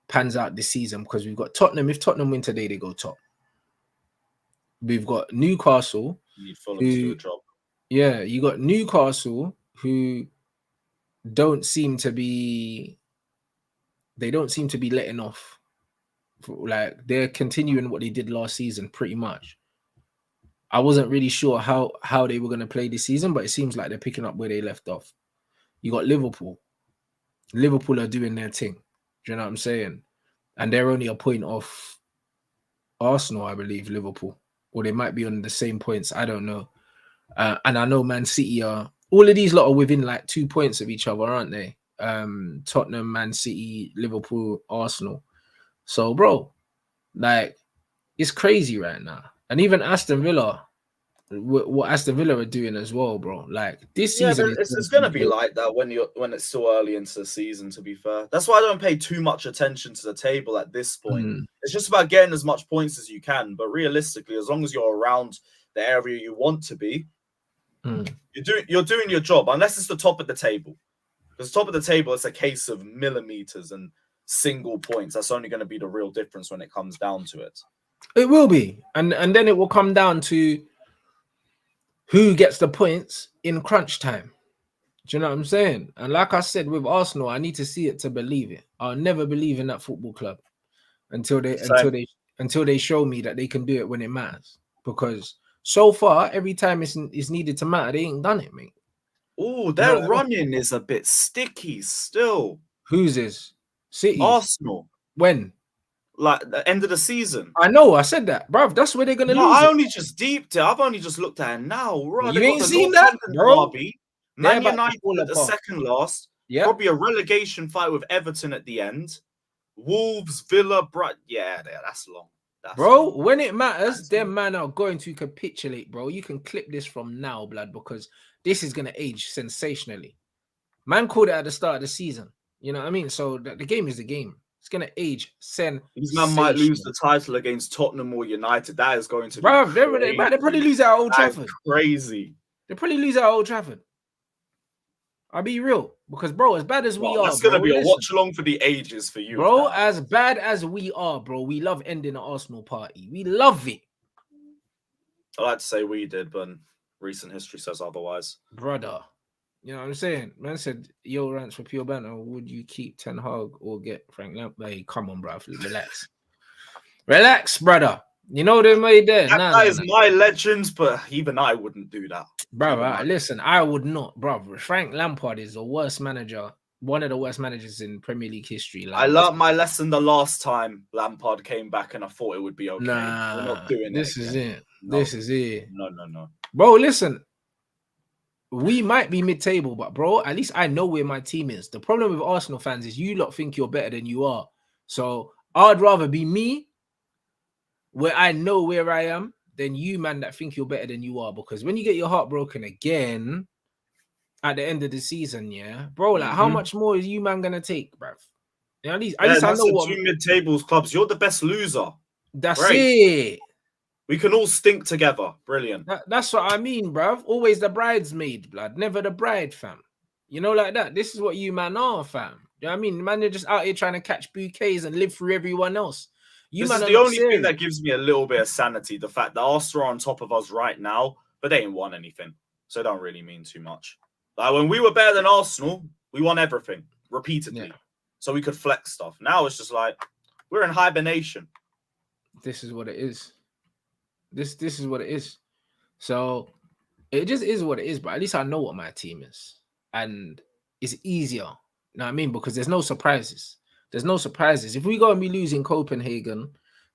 pans out this season because we've got Tottenham. If Tottenham win today, they go top. We've got Newcastle. You need Fulham to do a job. Yeah, you got Newcastle who don't seem to be letting off. Like, they're continuing what they did last season pretty much. I wasn't really sure how they were going to play this season, but it seems like they're picking up where they left off. You got Liverpool. Liverpool are doing their thing. Do you know what I'm saying? And they're only a point off Arsenal, I believe, Liverpool. Or they might be on the same points. I don't know. And I know Man City are, all of these lot are within like 2 points of each other, aren't they? Tottenham, Man City, Liverpool, Arsenal. So, bro, like, it's crazy right now. And even Aston Villa, what Aston Villa are doing as well, bro. Like, this Yeah, season is it's going to be like that when it's still early into the season. To be fair, that's why I don't pay too much attention to the table at this point. It's just about getting as much points as you can. But realistically, as long as you're around the area you want to be, you're doing your job. Unless it's the top of the table, because top of the table, it's a case of millimeters and single points. That's only going to be the real difference when it comes down to it. It will be, and then it will come down to who gets the points in crunch time. Do you know what I'm saying? And like I said with Arsenal, I need to see it to believe it. I'll never believe in that football club until they show me that they can do it when it matters. Because so far, every time it's needed to matter, they ain't done it, mate. Oh, their running is a bit sticky still. Who's this? City. Arsenal. When? Like the end of the season. I know, I said that, bruv. That's where they're gonna lose. I only just deeped it. I've only just looked at it now. Right, you ain't seen that, bro. Man United at the second last. Yeah, probably a relegation fight with Everton at the end. Wolves, Villa, yeah, that's long. Bro, when it matters, them man are going to capitulate, bro. You can clip this from now, blood, because this is gonna age sensationally. Man called it at the start of the season. You know what I mean? So the game is the game. It's gonna age sensational. These man might lose the title against Tottenham or United. That is going to be they probably lose at Old Trafford. Crazy. They probably lose at Old Trafford. I'll be real, because bro, as bad as we are, that's gonna be a watch along for the ages for you, bro. As bad as we are, bro, we love ending an Arsenal party. We love it. I like to say we did, but recent history says otherwise, brother. You know what I'm saying? Man said, "Yo, Rants for pure banter. Would you keep Ten Hag or get Frank Lampard?" Hey, come on, bro. Relax, relax, brother. You know they made there. That guy is my legend, but even I wouldn't do that, bro. Listen, I would not, bro. Frank Lampard is the worst manager, one of the worst managers in Premier League history. I learned my lesson the last time Lampard came back, and I thought it would be okay. Nah, we're not doing this. Is it. No. This is it. No, bro. Listen. We might be mid-table, but bro, at least I know where my team is. The problem with Arsenal fans is you lot think you're better than you are. So I'd rather be me, where I know where I am, than you, man, that think you're better than you are. Because when you get your heart broken again at the end of the season, yeah, bro, like how much more is you, man, gonna take, bruv? You know, at least I know what two mid-tables clubs. You're the best loser. That's it. We can all stink together. Brilliant. That's what I mean, bruv. Always the bridesmaid, blood. Never the bride, fam. You know, like that. This is what you, man, are, fam. You know what I mean? Man, you're just out here trying to catch bouquets and live through everyone else. This is the only thing that gives me a little bit of sanity. The fact that Arsenal are on top of us right now, but they ain't won anything. So it don't really mean too much. Like when we were better than Arsenal, we won everything repeatedly. Yeah. So we could flex stuff. Now it's just like, we're in hibernation. This is what it is. This is what it is. So it just is what it is, but at least I know what my team is. And it's easier. You know what I mean? Because there's no surprises. There's no surprises. If we go and be losing Copenhagen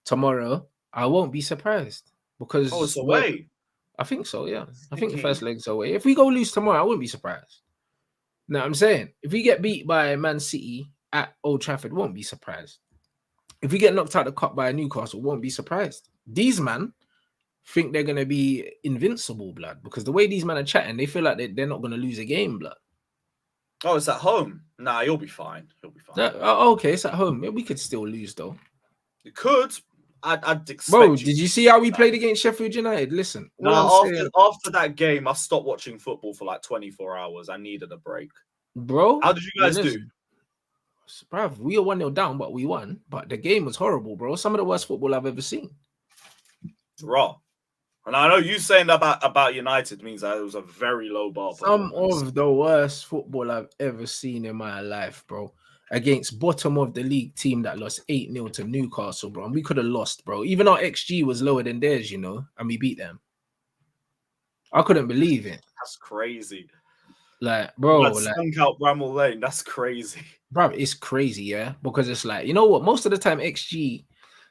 tomorrow, I won't be surprised. Because it's away. I think so, yeah. I think the first leg's away. If we go lose tomorrow, I wouldn't be surprised. You know what I'm saying? If we get beat by Man City at Old Trafford, won't be surprised. If we get knocked out of the cup by Newcastle, won't be surprised. These man think they're going to be invincible, blood, because the way these men are chatting, they feel like they're not going to lose a game, blood. Oh, it's at home? Nah, you'll be fine. You'll be fine. Okay, it's at home. We could still lose, though. You could. I'd expect. Bro, did you see how we played against Sheffield United? Listen. After that game, I stopped watching football for like 24 hours. I needed a break. Bro? How did you guys do? Bruv, we were 1-0 down, but we won. But the game was horrible, bro. Some of the worst football I've ever seen. Raw. And I know you saying about United means that it was a very low bar. Some of the worst football I've ever seen in my life, bro. Against bottom of the league team that lost 8-0 to Newcastle, bro. And we could have lost, bro. Even our XG was lower than theirs, you know, and we beat them. I couldn't believe it. That's crazy. Like, bro, That like, stunk out Bramall Lane. That's crazy. bro, it's crazy, yeah. Because it's like, you know what? Most of the time, XG,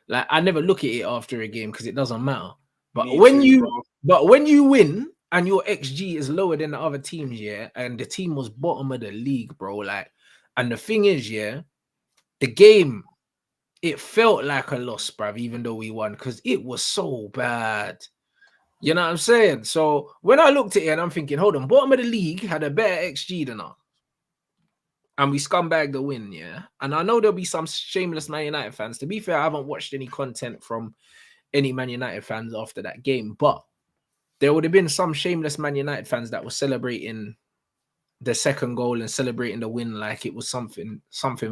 like, I never look at it after a game because it doesn't matter. But Me when too, you, bro. but when you win and your XG is lower than the other teams, yeah, and the team was bottom of the league, bro, like, and the thing is, yeah, the game, it felt like a loss, bruv, even though we won, because it was so bad. You know what I'm saying? So when I looked at it and I'm thinking, hold on, bottom of the league had a better XG than us. And we scumbagged the win, yeah. And I know there'll be some shameless Man United fans. To be fair, I haven't watched any content from any Man United fans after that game, but there would have been some shameless Man United fans that were celebrating the second goal and celebrating the win like it was something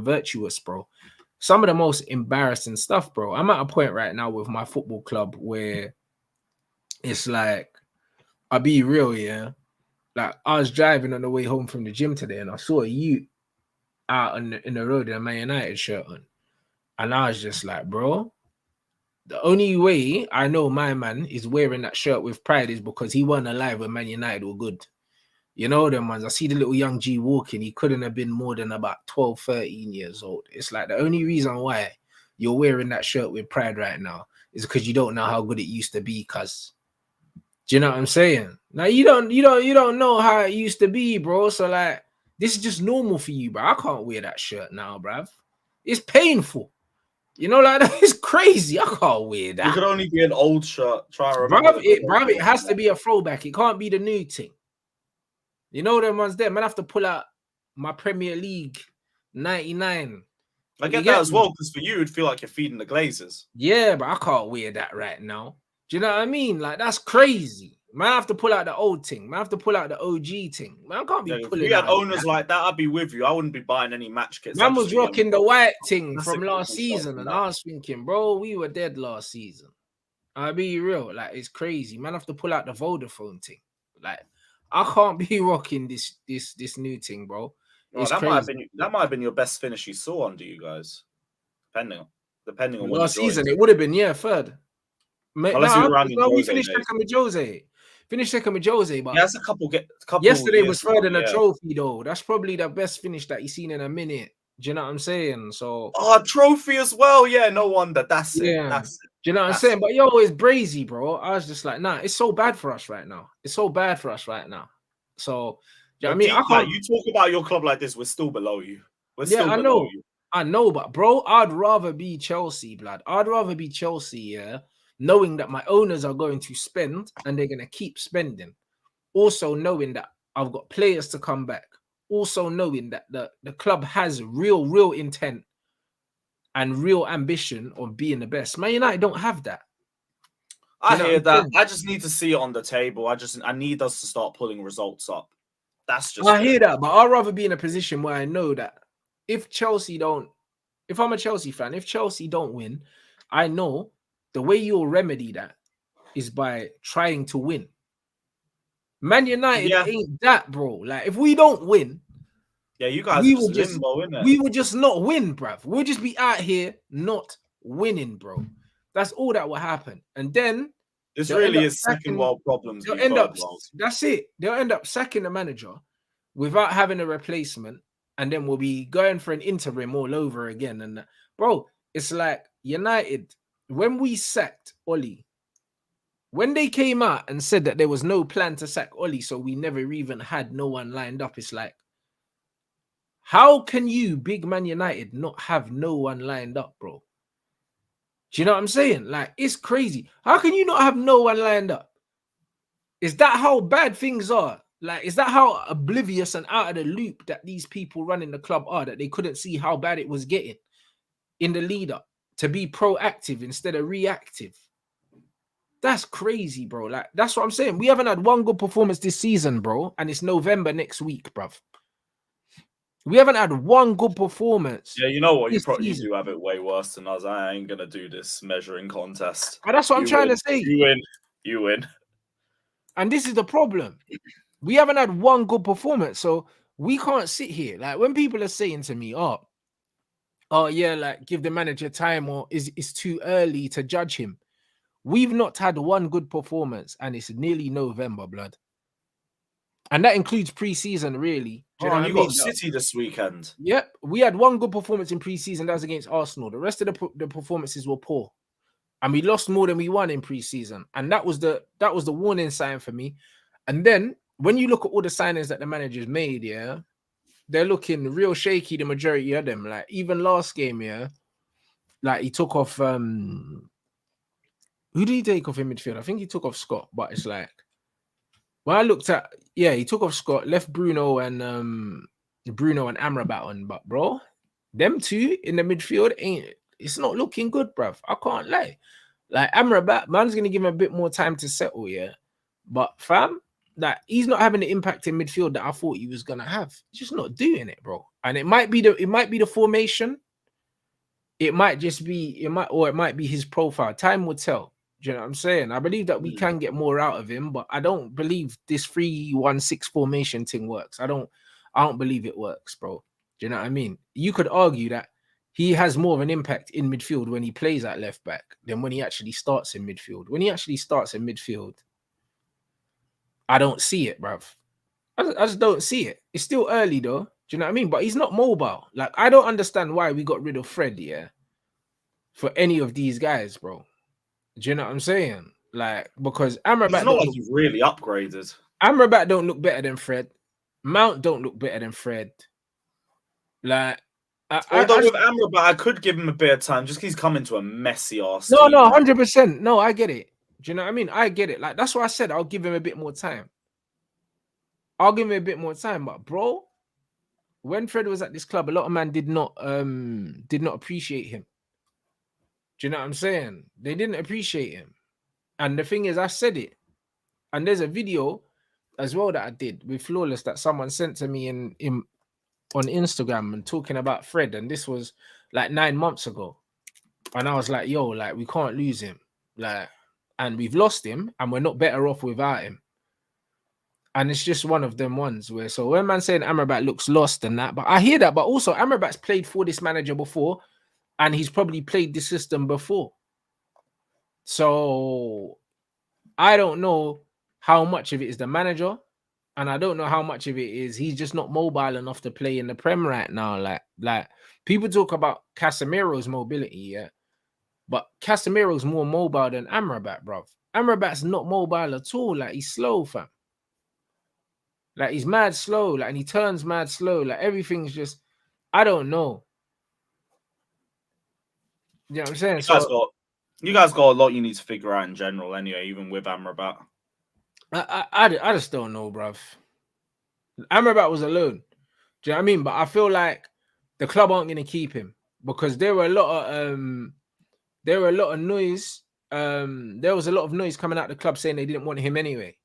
virtuous, bro. Some of the most embarrassing stuff, bro. I'm at a point right now with my football club where it's like, I'll be real, yeah. Like, I was driving on the way home from the gym today and I saw you out in the road in a Man United shirt on. And I was just like, bro, the only way I know my man is wearing that shirt with pride is because he wasn't alive when Man United were good. You know them ones. I see the little young G walking. He couldn't have been more than about 12, 13 years old. It's like the only reason why you're wearing that shirt with pride right now is because you don't know how good it used to be, cuz. Do you know what I'm saying? Now you don't know how it used to be, bro. So like this is just normal for you, bro. I can't wear that shirt now, bruv. It's painful. You know, like it's crazy. I can't wear You that. could only be an old shirt. Try to remember Bruv, the good old it days. has to be a throwback. It can't be the new thing. You know them ones there. Man, I have to pull out my Premier League 99. I You get that get as me? well, because for you, it'd feel like you're feeding the Glazers. Yeah, but I can't wear that right now. Do you know what I mean? Like, that's crazy. Man, I have to pull out the old thing. Man, I have to pull out the OG thing. Man, I can't be Yeah, if we pulling had out owners that. like that, I'd be with you. I wouldn't be buying any match kits. I'd Man just was be getting rocking the white thing classic from last football shirts season, and and that. I was thinking, bro, we were dead last season. I'll be real. Like, it's crazy. Man, I have to pull out the Vodafone thing. Like, I can't be rocking this new thing, bro. Oh, It's crazy. that might have been your best finish you saw under you guys, depending on when you Last joined. season, it would have been, yeah, third. Unless you No, were around in we Jose finished days. second with Jose. Finished second with Jose, Yeah, but that's a couple yesterday years was ago. third in a Yeah. trophy, though. That's probably the best finish that he's seen in a minute. Do you know what I'm saying? So, Oh, trophy as well. Yeah, no wonder. That's it. yeah. That's it. Do you know what I'm That's saying? it. But yo, it's brazy, bro. I was just like, nah, it's so bad for us right now. It's so bad for us right now. So, do you know what I But mean? I like can't. you talk about your club like this, we're still below you. We're Yeah, still below you. I know, but bro, I'd rather be Chelsea, blood. I'd rather be Chelsea, yeah, knowing that my owners are going to spend and they're going to keep spending. Also knowing that I've got players to come back. Also knowing that the club has real intent and real ambition of being the best. Man United don't have that. Do I you know what hear I'm that. saying? I just need to see it on the table. I need us to start pulling results up. That's I just it. hear that, but I'd rather be in a position where I know that if Chelsea don't, if I'm a Chelsea fan, if Chelsea don't win, I know the way you'll remedy that is by trying to win. Man United Yeah. ain't that, bro. Like, if we don't win, Yeah, you guys are we just will just limbo, innit? we will just not win, bruv. We'll just be out here not winning, bro. That's all that will happen. And then This they'll end really up is second sacking, world problems they'll v end third up world. that's it. They'll end up sacking the manager without having a replacement, and then we'll be going for an interim all over again. And bro, it's like United, when we sacked Oli, when they came out and said that there was no plan to sack Oli, so we never even had no one lined up, it's like, how can you, big Man United, not have no one lined up, bro? Do you know what I'm saying? Like, it's crazy. How can you not have no one lined up? Is that how bad things are? Like, is that how oblivious and out of the loop that these people running the club are, that they couldn't see how bad it was getting in the lead up to be proactive instead of reactive? That's crazy, bro. Like, that's what I'm saying. We haven't had one good performance this season, bro, and it's November next week, bruv. We haven't had one good performance. Yeah, you know what? This You season. do have it way worse than us. I ain't gonna do this measuring contest. And that's what I'm You trying win. to say. You win. You win. And this is the problem. We haven't had one good performance. So we can't sit here. Like, when people are saying to me, oh yeah, like, give the manager time, or it's too early to judge him. We've not had one good performance, and it's nearly November, blood. and that includes pre-season, really. Do you know Oh, what I you got mean? City this weekend. Yep, we had one good performance in pre-season. That was against Arsenal. The rest of the performances were poor, and we lost more than we won in pre-season. And that was the warning sign for me. And then when you look at all the signings that the managers made, yeah, they're looking real shaky. The majority of them, like even last game, yeah, like he took off. Who did he take off in midfield? I think he took off Scott, but it's like when I looked at, yeah, he took off Scott, left Bruno and Amrabat on, but bro, them two in the midfield it's not looking good, bruv. I can't lie. Like Amrabat, man's gonna give him a bit more time to settle, yeah. But fam, like he's not having the impact in midfield that I thought he was gonna have. He's just not doing it, bro. And it might be the formation. It might just be it might be his profile. Time will tell. Do you know what I'm saying? I believe that we can get more out of him, but I don't believe this 3-1-6 formation thing works. I don't believe it works, bro. Do you know what I mean? You could argue that he has more of an impact in midfield when he plays at left back than when he actually starts in midfield. When he actually starts in midfield, I don't see it, bruv. I just don't see it. It's still early though. Do you know what I mean? But he's not mobile. Like, I don't understand why we got rid of Fred, yeah, for any of these guys, bro. Do you know what I'm saying? Like, because It's not like you've really upgraded. Amrabat don't look better than Fred. Mount don't look better than Fred. Like, Although with Amrabat, I could give him a bit of time just because he's coming to a messy ass. No, 100%. No, I get it. Do you know what I mean? I get it. Like, that's why I said I'll give him a bit more time. I'll give him a bit more time. But bro, when Fred was at this club, a lot of men did not appreciate him. Do you know what I'm saying? They didn't appreciate him. And the thing is, I said it. And there's a video as well that I did with Flawless that someone sent to me in on Instagram and talking about Fred. And this was like 9 months ago. And I was like, yo, like, we can't lose him. Like, and we've lost him and we're not better off without him. And it's just one of them ones where, so when man saying Amrabat looks lost and that, but I hear that, but also Amrabat's played for this manager before and he's probably played this system before. So I don't know how much of it is the manager, and I don't know how much of it is he's just not mobile enough to play in the Prem right now. Like people talk about Casemiro's mobility, yeah, but Casemiro's more mobile than Amrabat, bro. Amrabat's not mobile at all. Like, he's slow, fam. Like, he's mad slow. Like, and he turns mad slow. Like, everything's just, I don't know. You know what I'm saying? You guys got a lot you need to figure out in general anyway, even with Amrabat. I just don't know, bruv. Amrabat was alone. Do you know what I mean? But I feel like the club aren't going to keep him because there were a lot of noise. There was a lot of noise coming out the club saying they didn't want him anyway.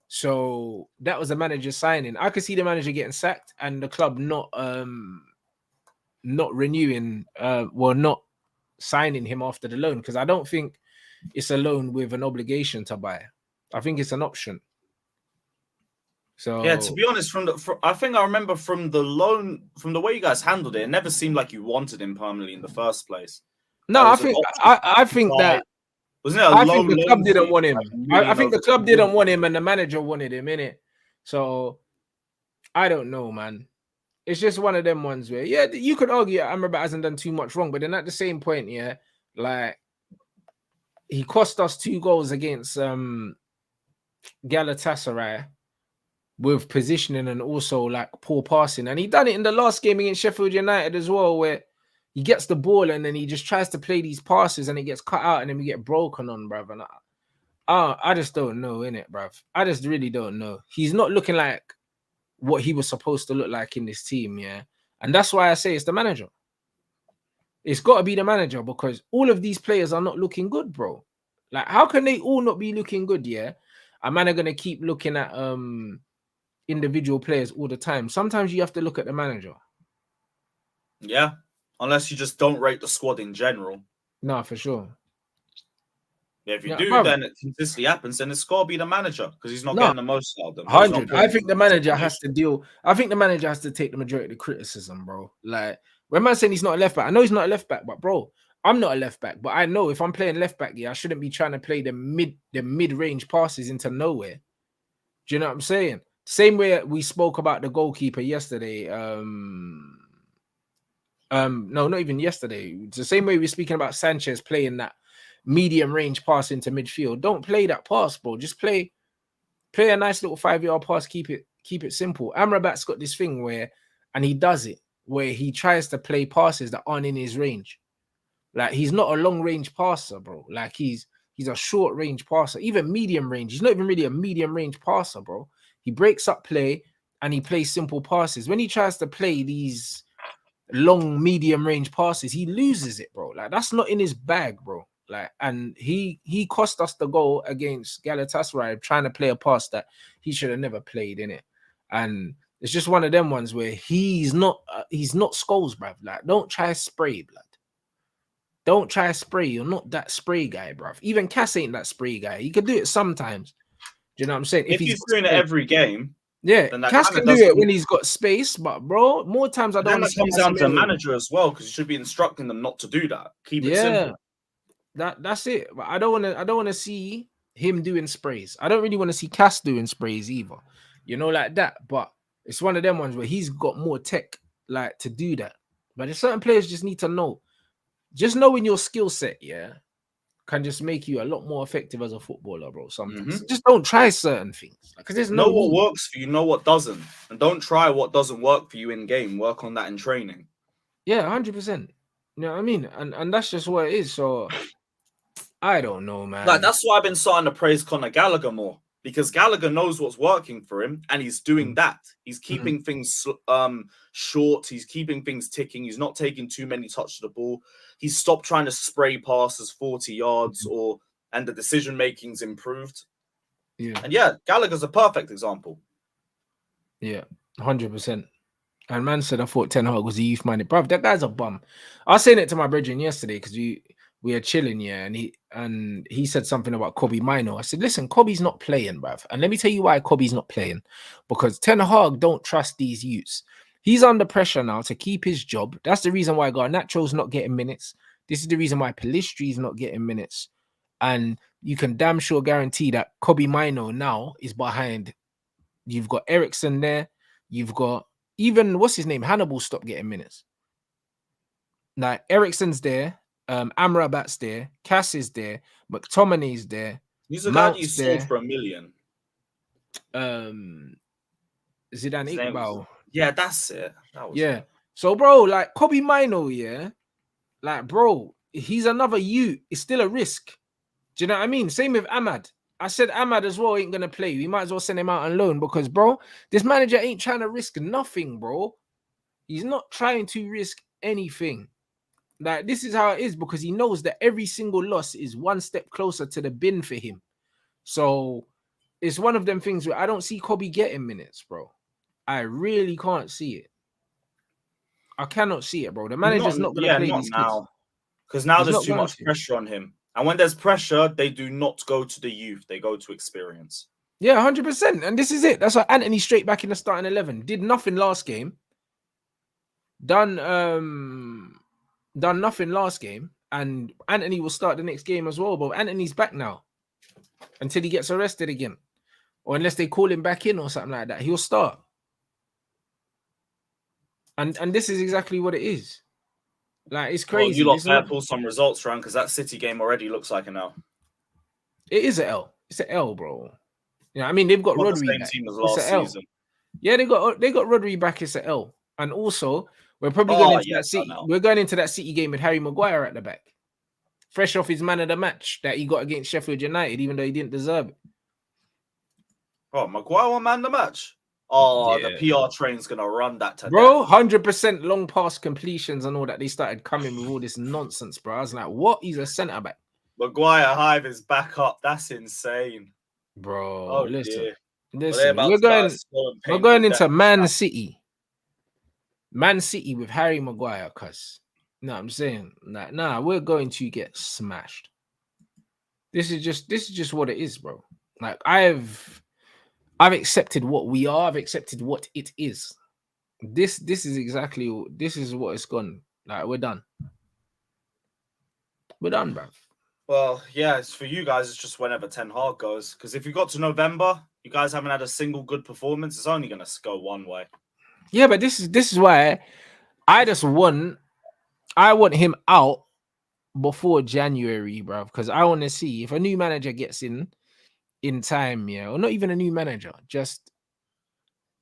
So that was the manager signing. I could see the manager getting sacked and the club not renewing, not signing him after the loan, because I don't think it's a loan with an obligation to buy. I think it's an option. So yeah, to be honest, I think I remember from the loan, from the way you guys handled it, it never seemed like you wanted him permanently in the first place. No, I think that wasn't it? I think the club didn't want him. I think the club didn't want him, and the manager wanted him, innit? So I don't know, man. It's just one of them ones where, yeah, you could argue Amrabat hasn't done too much wrong, but then at the same point, yeah, like, he cost us 2 goals against Galatasaray with positioning and also like poor passing, and he done it in the last game against Sheffield United as well, where he gets the ball and then he just tries to play these passes and it gets cut out and then we get broken on, bruv. And I just don't know, innit, bruv. I just really don't know. He's not looking like what he was supposed to look like in this team, yeah. And that's why I say it's the manager. It's got to be the manager because all of these players are not looking good, bro. Like, how can they all not be looking good, yeah? A man are gonna keep looking at individual players all the time. Sometimes you have to look at the manager. Yeah, unless you just don't rate the squad in general. No, for sure. Yeah, if you do, then it consistently happens. Then it's got to be the manager because he's not getting the most out of them. 100. I think the manager has to deal. I think the manager has to take the majority of the criticism, bro. Like, when man saying he's not a left back, I know he's not a left back, but bro, I'm not a left back. But I know if I'm playing left back, yeah, I shouldn't be trying to play the mid range passes into nowhere. Do you know what I'm saying? Same way we spoke about the goalkeeper yesterday. No, not even yesterday. It's the same way we're speaking about Sanchez playing that medium range pass into midfield. Don't play that pass, bro. Just play a nice little 5-yard pass. Keep it simple. Amrabat's got this thing where, and he does it, where he tries to play passes that aren't in his range. Like, he's not a long range passer, bro. Like, he's a short range passer, even medium range. He's not even really a medium range passer, bro. He breaks up play and he plays simple passes. When he tries to play these long medium range passes, he loses it, bro. Like, that's not in his bag, bro. Like, and he cost us the goal against Galatasaray trying to play a pass that he should have never played in it. And it's just one of them ones where he's not Scholes, bruv. Like, don't try spray, blood. Don't try spray. You're not that spray guy, bruv. Even Cass ain't that spray guy. He could do it sometimes. Do you know what I'm saying? If he's doing it every game, yeah, then that Cass kinda can do doesn't- it when he's got space, but bro, more times I don't Then want that to comes down to the manager as well, because you should be instructing them not to do that. Keep it simple. That's it. But I don't want to see him doing sprays. I don't really want to see Cass doing sprays either. You know, like that. But it's one of them ones where he's got more tech like to do that. But there's certain players just need to know. Just knowing your skill set, yeah, can just make you a lot more effective as a footballer, bro. Sometimes just don't try certain things because there's know no what need. works for you, know what doesn't, and don't try what doesn't work for you in game. Work on that in training. Yeah, 100%. You know what I mean? And that's just what it is. So I don't know, man. Like, that's why I've been starting to praise Conor Gallagher more, because Gallagher knows what's working for him and he's doing that. He's keeping things short. He's keeping things ticking. He's not taking too many touches of the ball. He's stopped trying to spray passes 40 yards and the decision making's improved. Yeah. And yeah, Gallagher's a perfect example. Yeah, 100%. And man said I thought Ten Hag was a youth minded, bruv. That guy's a bum. I was saying it to my brethren yesterday because we are chilling, yeah, and he said something about Kobe Mino. I said, listen, Kobe's not playing, bruv. And let me tell you why Kobe's not playing. Because Ten Hag don't trust these youths. He's under pressure now to keep his job. That's the reason why Garnacho's not getting minutes. This is the reason why Pelistri's not getting minutes. And you can damn sure guarantee that Kobe Mino now is behind. You've got Ericsson there. You've got even, what's his name? Hannibal stopped getting minutes. Like, Ericsson's there. Amrabat's there. Cass is there. McTominay's there. He's a guy you sold for $1 million. Zidane Iqbal. Yeah, that's it. It. So, bro, like Kobe Mino, yeah. Like, bro, he's another youth. It's still a risk. Do you know what I mean? Same with Ahmad. I said Ahmad as well ain't gonna play. We might as well send him out on loan because, bro, this manager ain't trying to risk nothing, bro. He's not trying to risk anything. Like, this is how it is because he knows that every single loss is one step closer to the bin for him. So it's one of them things where I don't see Kobe getting minutes, bro. I really can't see it. I cannot see it, bro. The manager's not gonna play these now. Because now there's too much to. pressure on him. And when there's pressure, they do not go to the youth. They go to experience. Yeah, 100%. And this is it. That's why Anthony straight back in the starting 11. Did nothing last game. Done nothing last game. And Anthony will start the next game as well. But Anthony's back now. Until he gets arrested again. Or unless they call him back in or something like that. He'll start. And this is exactly what it is. Like, it's crazy. Well, you lot better pull some results around because that City game already looks like an L. It is an L. It's an L, bro. You know, I mean, they've got Rodri the same back. team as last season. Yeah, they got Rodri back. It's an L. And also, we're probably going into that City. We're going into that City game with Harry Maguire at the back, fresh off his man of the match that he got against Sheffield United, even though he didn't deserve it. Oh, Maguire won man of the match. Oh, yeah. The PR train's gonna run that today, bro. 100% long pass completions and all that. They started coming with all this nonsense, bro. I was like, what? He's a centre back. Maguire Hive is back up. That's insane, bro. Oh, listen. Well, we're going into Man City. Man City with Harry Maguire, cuz. No, I'm saying, like, nah, we're going to get smashed. This is just what it is, bro. Like, I've accepted what we are. I've accepted what it is. This is exactly what it's gone. Like, we're done. We're done, bro. Well, yeah, it's for you guys. It's just whenever Ten Hag goes. Because if you got to November, You guys haven't had a single good performance. It's only going to go one way. Yeah, but this is why I want him out before January, bro, because I want to see if a new manager gets in time, yeah, or not even a new manager, just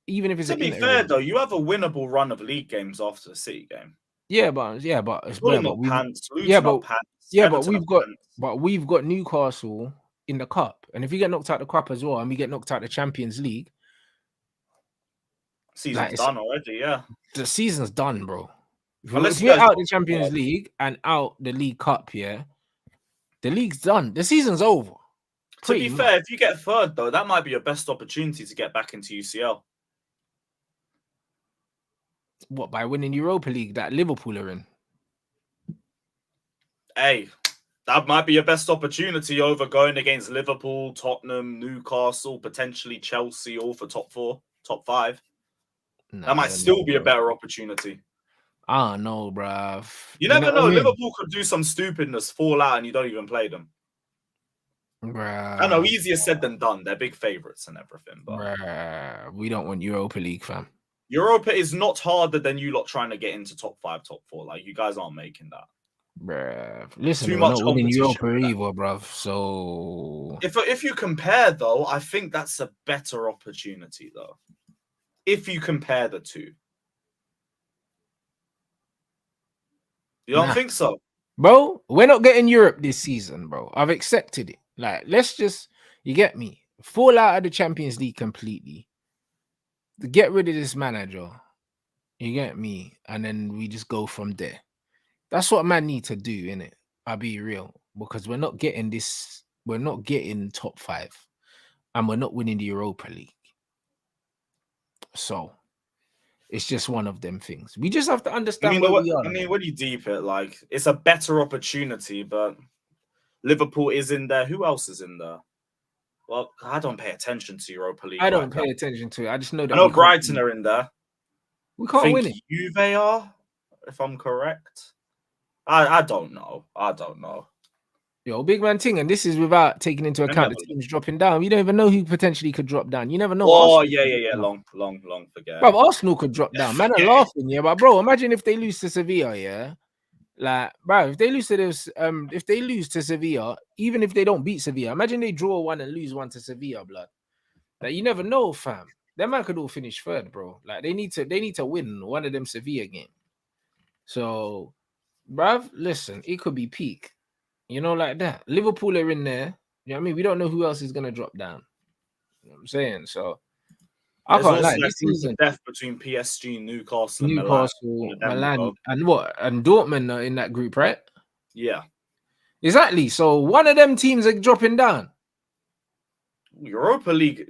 even if it's To an be interim. fair, though, you have a winnable run of league games after the City game. Yeah, but it's Fulham but up pants, yeah, Luton but up pants, yeah, Everton but we've got Newcastle in the cup, and if we get knocked out the cup as well, and we get knocked out the Champions League, season's done already. Yeah, the season's done, bro. Unless If you we're guys out the Champions League and out the League Cup, yeah, the league's done. The season's over. To be fair, if you get third, though, that might be your best opportunity to get back into UCL. What, by winning Europa League that Liverpool are in? Hey, that might be your best opportunity over going against Liverpool, Tottenham, Newcastle, potentially Chelsea, all for top 4, top 5. Nah, that might still be a better opportunity. I don't know, bruv. You never know. Liverpool could do some stupidness, fall out, and you don't even play them. Bruh. I know, easier said than done. They're big favourites and everything, but bruh, we don't want Europa League, fam. Europa is not harder than you lot trying to get into top 5, top 4. Like, you guys aren't making that. Bruh. Listen, Too we're much not winning Europa competition either, bruv. So if you compare, though, I think that's a better opportunity, though. If you compare the two. You don't think so? Bro, we're not getting Europe this season, bro. I've accepted it. Like, let's just, you get me, fall out of the Champions League completely. Get rid of this manager. You get me? And then we just go from there. That's what man need to do, innit? I'll be real. Because we're not getting this, we're not getting top 5. And we're not winning the Europa League. So it's just one of them things. We just have to understand where we are. I mean, when you deep it, like, it's a better opportunity, but Liverpool is in there. Who else is in there? Well, I don't pay attention to Europa League. I don't pay attention to it. I just know that I know Brighton are in there. We can't win it. Juve are, if I'm correct. I don't know. Yo, big man thing, and this is without taking into account the teams dropping down. You don't even know who potentially could drop down. You never know. Oh, yeah. Long forget. Bro, Arsenal could drop down. Man, I'm laughing, yeah. But bro, imagine if they lose to Sevilla, yeah. Like, bro, if they lose to this, if they lose to Sevilla, even if they don't beat Sevilla, imagine they draw 1 and lose 1 to Sevilla, blood. Like, you never know, fam. That man could all finish third, bro. Like, they need to win one of them Sevilla games. So, bruv, listen, it could be peak. You know, like that. Liverpool are in there. You know what I mean? We don't know who else is going to drop down. You know what I'm saying? So, I can't lie. This season death between PSG, Newcastle, Milan, and what? And Dortmund are in that group, right? Yeah. Exactly. So, one of them teams are dropping down. Europa League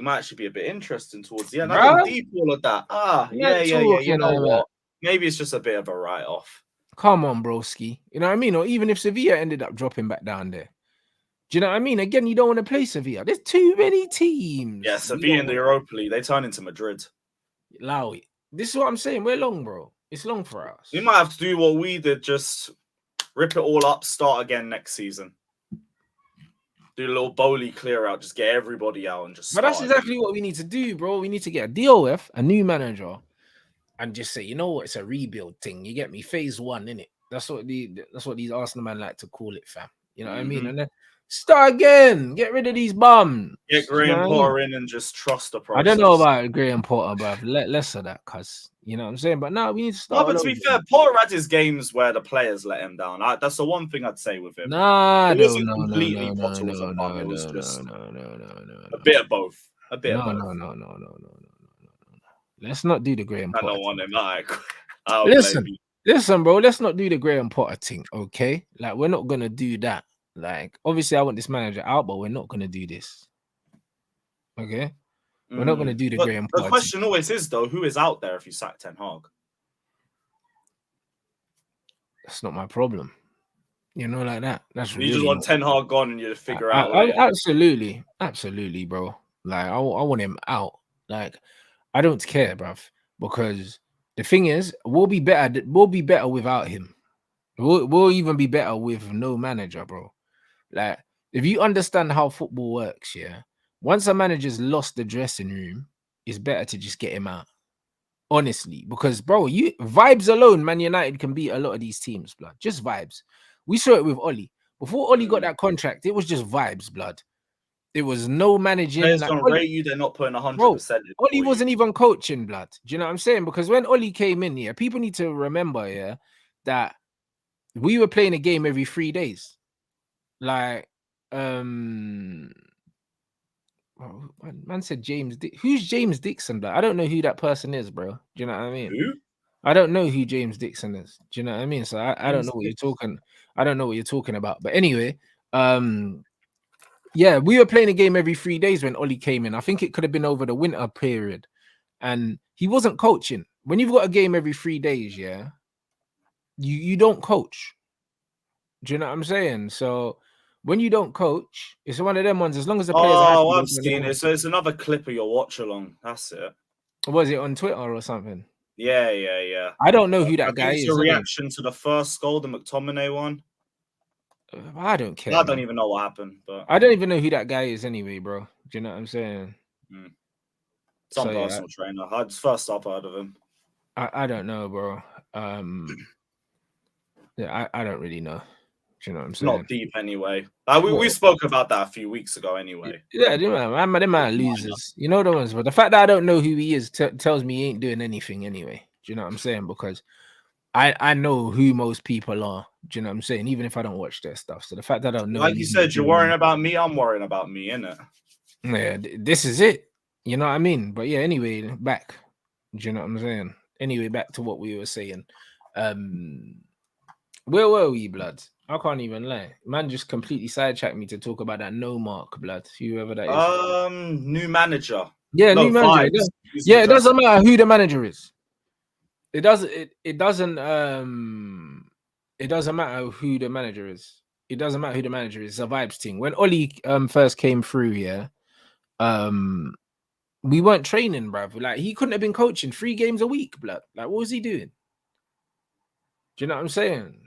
might actually be a bit interesting towards the end. I didn't deep all of that. Yeah. You know what? Maybe it's just a bit of a write-off. Come on, broski. You know what I mean? Or even if Sevilla ended up dropping back down there. Do you know what I mean? Again, you don't want to play Sevilla. There's too many teams. Yeah, Sevilla in the Europa League, they turn into Madrid. Allow it. This is what I'm saying. We're long, bro. It's long for us. We might have to do what we did, just rip it all up, start again next season. Do a little Bowley clear out, just get everybody out and just. But that's exactly what we need to do, bro. We need to get a DOF, a new manager, and just say, you know what, it's a rebuild thing. You get me? Phase 1, innit? That's what these Arsenal man like to call it, fam. You know what I mean? And then start again. Get rid of these bums. Get Graham Potter in and just trust the process. I don't know about Graham Potter, but less of that, cuz you know what I'm saying. But now we need to start. No, but to be fair, Potter had his games where the players let him down. That's the one thing I'd say with him. Nah, it wasn't completely Potter was a bum. It was just a bit of both. A bit of both. No. Let's not do the Graham Potter. I don't want him. Listen, bro. Let's not do the Graham Potter thing, okay? Like, we're not gonna do that. Like, obviously, I want this manager out, but we're not gonna do this. Okay, we're not gonna do the Graham Potter. The question always is, though, who is out there if you sack Ten Hag? That's not my problem. You know, like that. That's you just want Ten Hag gone, and you just figure out. Absolutely, bro. Like, I want him out. Like, I don't care, bruv, because the thing is, we'll be better. We'll be better without him. We'll even be better with no manager, bro. Like, if you understand how football works, yeah, once a manager's lost the dressing room, it's better to just get him out. Honestly, because bro, you vibes alone, Man United can beat a lot of these teams, blood. Just vibes. We saw it with Oli. Before Oli got that contract, it was just vibes, blood. It was no managing. Players Like, don't rate you, they're not putting 100% bro, in Oli for wasn't you. even coaching, blood. Do you know what I'm saying? Because when Oli came in here, people need to remember, yeah, that we were playing a game every 3 days. Like, oh, man said James. Who's James Dixon? Blood? I don't know who that person is, bro. Do you know what I mean? Who? I don't know who James Dixon is. Do you know what I mean? So I don't James know what you're Dixon. talking. I don't know what you're talking about. But anyway, yeah, we were playing a game every 3 days when Oli came in. I think it could have been over the winter period, and he wasn't coaching. When you've got a game every 3 days, yeah, you don't coach. Do you know what I'm saying? So when you don't coach, it's one of them ones. As long as the players are happy, Oh, I've they're seen gonna it. So it's another clip of your watch along. That's it. was it on Twitter or something? Yeah. I don't know who I that think guy it's is. your Anyway. reaction to the first goal, the McTominay one. I don't care. I don't Man. even know what happened, but I don't even know who that guy is anyway, bro. Do you know what I'm saying? some So yeah, personal trainer. It's first I've heard of him. I don't know, bro. Yeah, I don't really know. Do you know what I'm It's saying? not deep anyway. We spoke about that a few weeks ago anyway. Yeah, they might losers. You know the ones, but the fact that I don't know who he is tells me he ain't doing anything anyway. Do you know what I'm saying? Because I know who most people are. Do you know what I'm saying? Even if I don't watch their stuff. So the fact that I don't know, Like you said, you're worrying about me. I'm worrying about me, innit? Yeah, this is it. You know what I mean? But yeah, anyway, back. Do you know what I'm saying? Anyway, back to what we were saying. Where were we, blood? I can't even lie. Man just completely sidetracked me to talk about that no mark, blood. Whoever that is. New manager. Yeah, No, new manager. vibes. It doesn't matter who the manager is. It doesn't matter who the manager is. It doesn't matter who the manager is. It's a vibes thing. When Oli first came through, yeah, we weren't training, bruv. Like he couldn't have been coaching 3 games a week, blood. Like what was he doing? Do you know what I'm saying?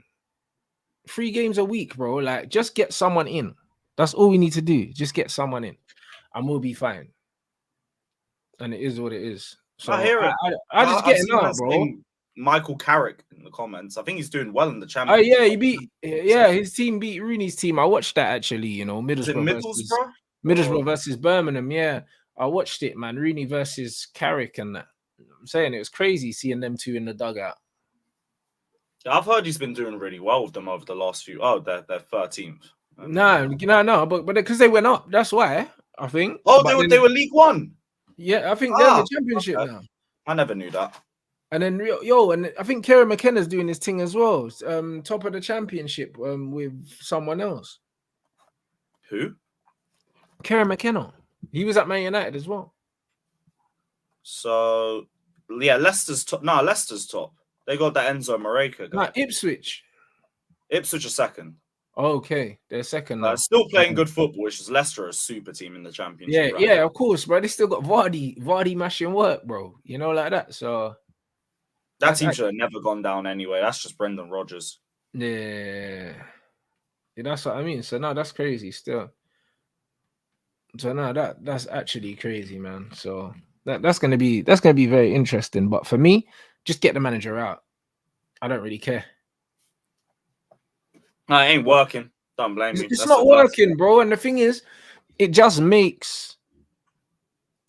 3 games a week, bro. Like just get someone in. That's all we need to do. Just get someone in, and we'll be fine. And it is what it is. So I hear it. I just get him out, bro. Michael Carrick in the comments. I think he's doing well in the Oh championship. yeah, he beat. Yeah, his team beat Rooney's team. I watched that actually. You know, Middlesbrough versus Birmingham. Yeah, I watched it, man. Rooney versus Carrick, and that. I'm saying it was crazy seeing them two in the dugout. I've heard he's been doing really well with them over the last few. Oh, they're 13th. No, but because they went up, that's why I think. Oh, they were League One. Yeah, I think they're in the Championship now. I never knew that. And then and I think Kieran McKenna's doing his thing as well. Top of the Championship with someone else. Who? Kieran McKenna. He was at Man United as well. So yeah, Leicester's top. No, Leicester's top. They got the Enzo Moreira guy. No, Ipswich. Ipswich are second. Okay, they're second now. Still playing good football, which is Leicester, a super team in the Championship. Yeah, of course, bro. They still got Vardy mashing work, bro. You know, like that. So that team should have never gone down anyway. That's just Brendan Rodgers. Yeah, that's what I mean. So no, that's crazy still. So no, that's actually crazy, man. So that's gonna be very interesting. But for me, just get the manager out. I don't really care. No, it ain't working. Don't blame me. It's not working, bro. And the thing is, it just makes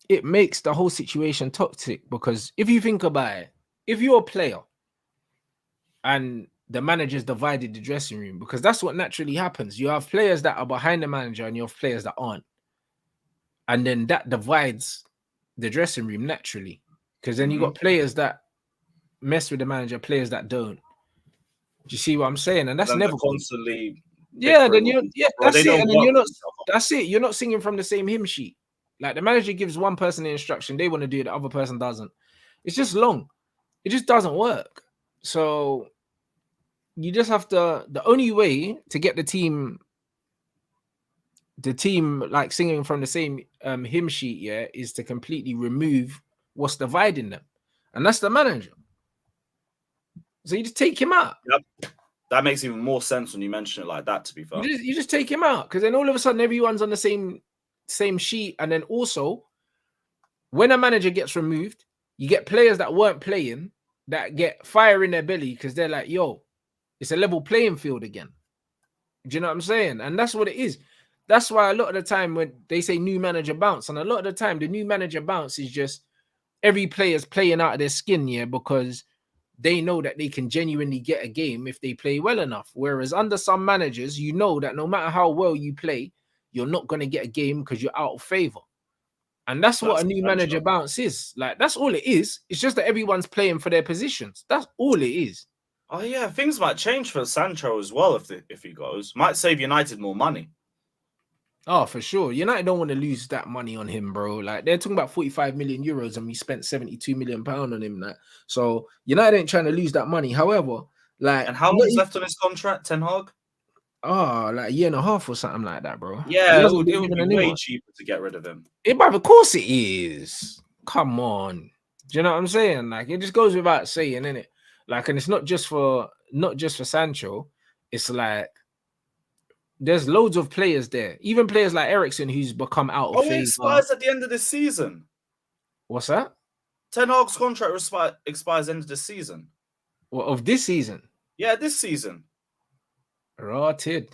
the whole situation toxic. Because if you think about it, if you're a player and the manager's divided the dressing room, because that's what naturally happens. You have players that are behind the manager and you have players that aren't. And then that divides the dressing room naturally. Because then you got players that mess with the manager, players that don't. Do you see what I'm saying? And that's never constantly. That's it. And then that's it. You're not singing from the same hymn sheet. Like the manager gives one person the instruction, they want to do it, the other person doesn't. It's just long. It just doesn't work. So you just have to. The only way to get the team like singing from the same hymn sheet, yeah, is to completely remove what's dividing them, and that's the manager. So you just take him out. Yep. That makes even more sense when you mention it like that, to be fair. You just take him out, because then all of a sudden everyone's on the same same sheet. And then also, when a manager gets removed, you get players that weren't playing that get fire in their belly because they're like, yo, it's a level playing field again. Do you know what I'm saying? And that's what it is. That's why a lot of the time when they say new manager bounce, and a lot of the time the new manager bounce is just every player's playing out of their skin, yeah, because they know that they can genuinely get a game if they play well enough. Whereas under some managers, you know that no matter how well you play, you're not going to get a game because you're out of favor. And that's what a new manager bounce is. Like, that's all it is. It's just that everyone's playing for their positions. That's all it is. Oh yeah, things might change for Sancho as well if he goes. Might save United more money. Oh, for sure. United don't want to lose that money on him, bro. Like, they're talking about 45 million euros and we spent 72 million pounds on him. Like, so United ain't trying to lose that money. However, like, and how long is left on his contract, Ten Hag? Oh, like a year and a half or something like that, bro. Yeah, it would be way cheaper to get rid of him. Of course it is. Come on. Do you know what I'm saying? Like, it just goes without saying, innit? Like, and it's not just for Sancho. It's like there's loads of players there. Even players like Eriksen who's become out of favor. It expires at the end of this season. What's that? Ten Hag's contract expires end of this season. What, of this season? Yeah, this season. Rotted.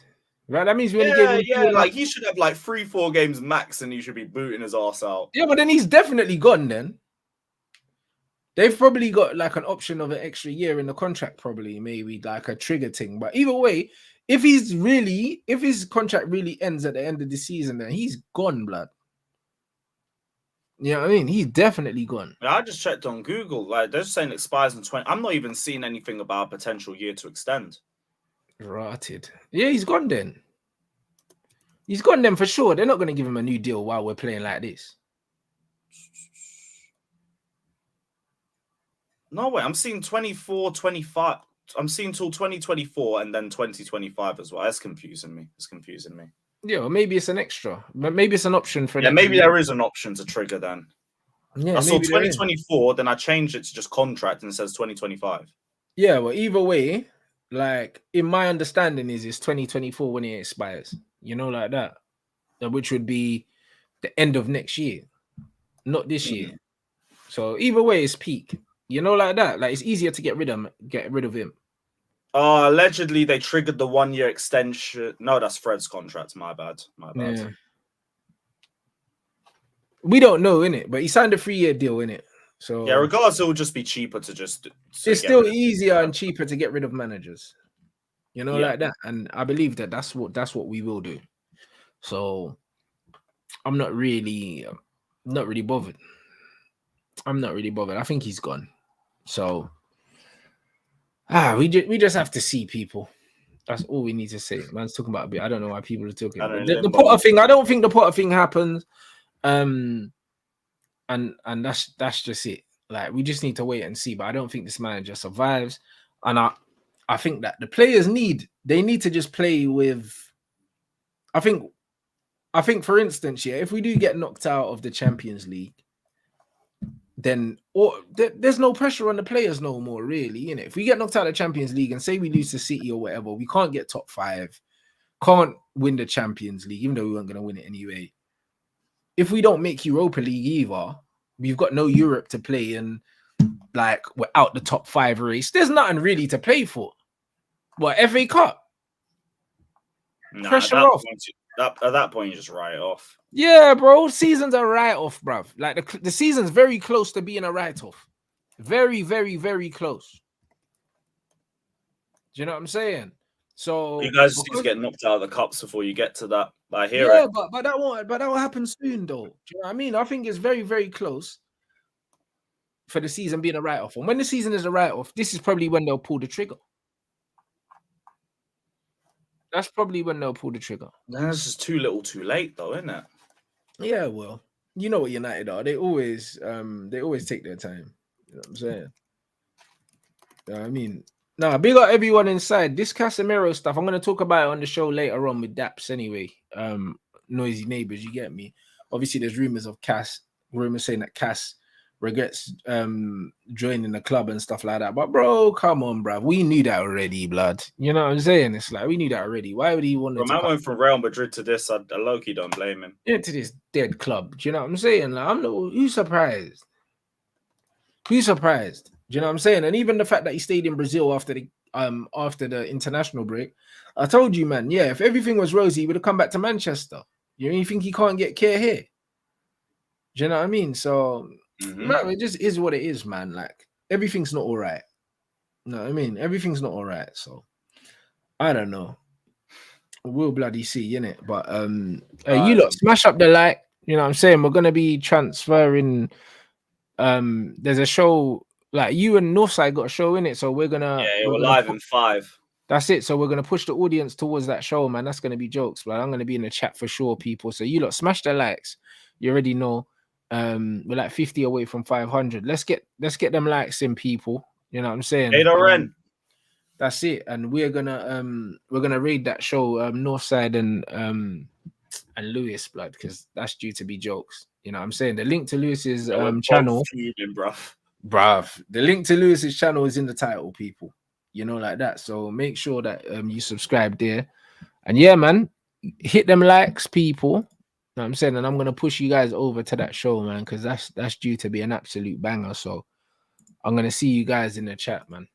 Right, that means we only gave him like he should have like 3-4 games max and he should be booting his ass out. Yeah, but then he's definitely gone then. They've probably got like an option of an extra year in the contract, probably, maybe like a trigger thing. But either way, if his contract really ends at the end of the season, then he's gone, blood. You know what I mean? He's definitely gone. Yeah, I just checked on Google. Like, they're saying it expires in 20. I'm not even seeing anything about a potential year to extend. Rotted. Yeah, he's gone then. He's gone then for sure. They're not going to give him a new deal while we're playing like this. No way. I'm seeing 24, 25. I'm seeing till 2024 and then 2025 as well. That's confusing me. Yeah, well, maybe it's an extra. Maybe it's an option for. Yeah, maybe there is an option to trigger then. Yeah, I saw 2024, then I changed it to just contract and it says 2025. Yeah, well, either way, like in my understanding is it's 2024 when it expires. You know, like that, which would be the end of next year, not this year. So either way, it's peak. You know, like that. Like, it's easier to get rid of him. Allegedly, they triggered the 1-year extension. No, that's Fred's contract. My bad. Yeah. We don't know, innit? But he signed a 3-year deal, innit? So yeah, regardless, it will just be cheaper to just. It's still easier and cheaper to get rid of managers. You know, like that. And I believe that that's what we will do. So I'm not really bothered. I think he's gone. So we just have to see, people. That's all we need to say. Man's talking about a bit. I don't know why people are talking. The Potter thing, I don't think the Potter thing happens. And that's just it. Like, we just need to wait and see. But I don't think this manager survives. And I think that the players need to just play with. I think for instance, yeah, if we do get knocked out of the Champions League, then there's no pressure on the players no more, really, innit? If we get knocked out of the Champions League and say we lose to City or whatever, we can't get top 5, can't win the Champions League, even though we weren't going to win it anyway. If we don't make Europa League either, we've got no Europe to play, and like, we're out the top 5 race. There's nothing really to play for. What, FA Cup? Pressure off. At that point, you just write it off. Yeah, bro. Season's a write-off, bruv. Like, the season's very close to being a write-off. Very, very, very close. Do you know what I'm saying? So you guys just need to get knocked out of the cups before you get to that. I hear it. Yeah, but that won't happen soon, though. Do you know what I mean? I think it's very, very close for the season being a write-off. And when the season is a write-off, this is probably when they'll pull the trigger. That's probably when they'll pull the trigger. That's just too little, too late, though, isn't it? Yeah, well, you know what United are. They always take their time. You know what I'm saying? I mean, big up everyone inside. This Casemiro stuff, I'm going to talk about it on the show later on with Daps anyway. Noisy neighbors, you get me? Obviously, there's rumors saying that Cas regrets joining the club and stuff like that. But bro, come on, bruv. We knew that already, blood. You know what I'm saying? It's like we knew that already. Why would he want Bro, to man come went from Real Madrid to this. I low-key don't blame him. into this dead club? Do you know what I'm saying? Like, I'm not who's surprised? Who's surprised? Do you know what I'm saying? And even the fact that he stayed in Brazil after the international break, I told you, man. Yeah, if everything was rosy, he would have come back to Manchester. You think he can't get care here? Do you know what I mean? So, man, it just is what it is, man. Like everything's not all right. You know what I mean? Everything's not all right. So, I don't know. We'll bloody see, innit? But you lot smash up the like. You know what I'm saying? We're gonna be transferring. There's a show like you and Northside got a show in it, so we're gonna we're live in 5. That's it. So we're gonna push the audience towards that show, man. That's gonna be jokes, but I'm gonna be in the chat for sure, people. So you lot smash the likes. You already know. We're like 50 away from 500. Let's get them likes in, people. You know what I'm saying? That's it. And we're gonna raid that show, Northside and Lewis, blood, because that's due to be jokes. You know what I'm saying? The link to Lewis's channel, bruv. The link to Lewis's channel is in the title, people. You know, like that. So make sure that you subscribe there. And yeah, man, hit them likes, people. You know what I'm saying? And I'm gonna push you guys over to that show, man, because that's due to be an absolute banger. So I'm gonna see you guys in the chat, man.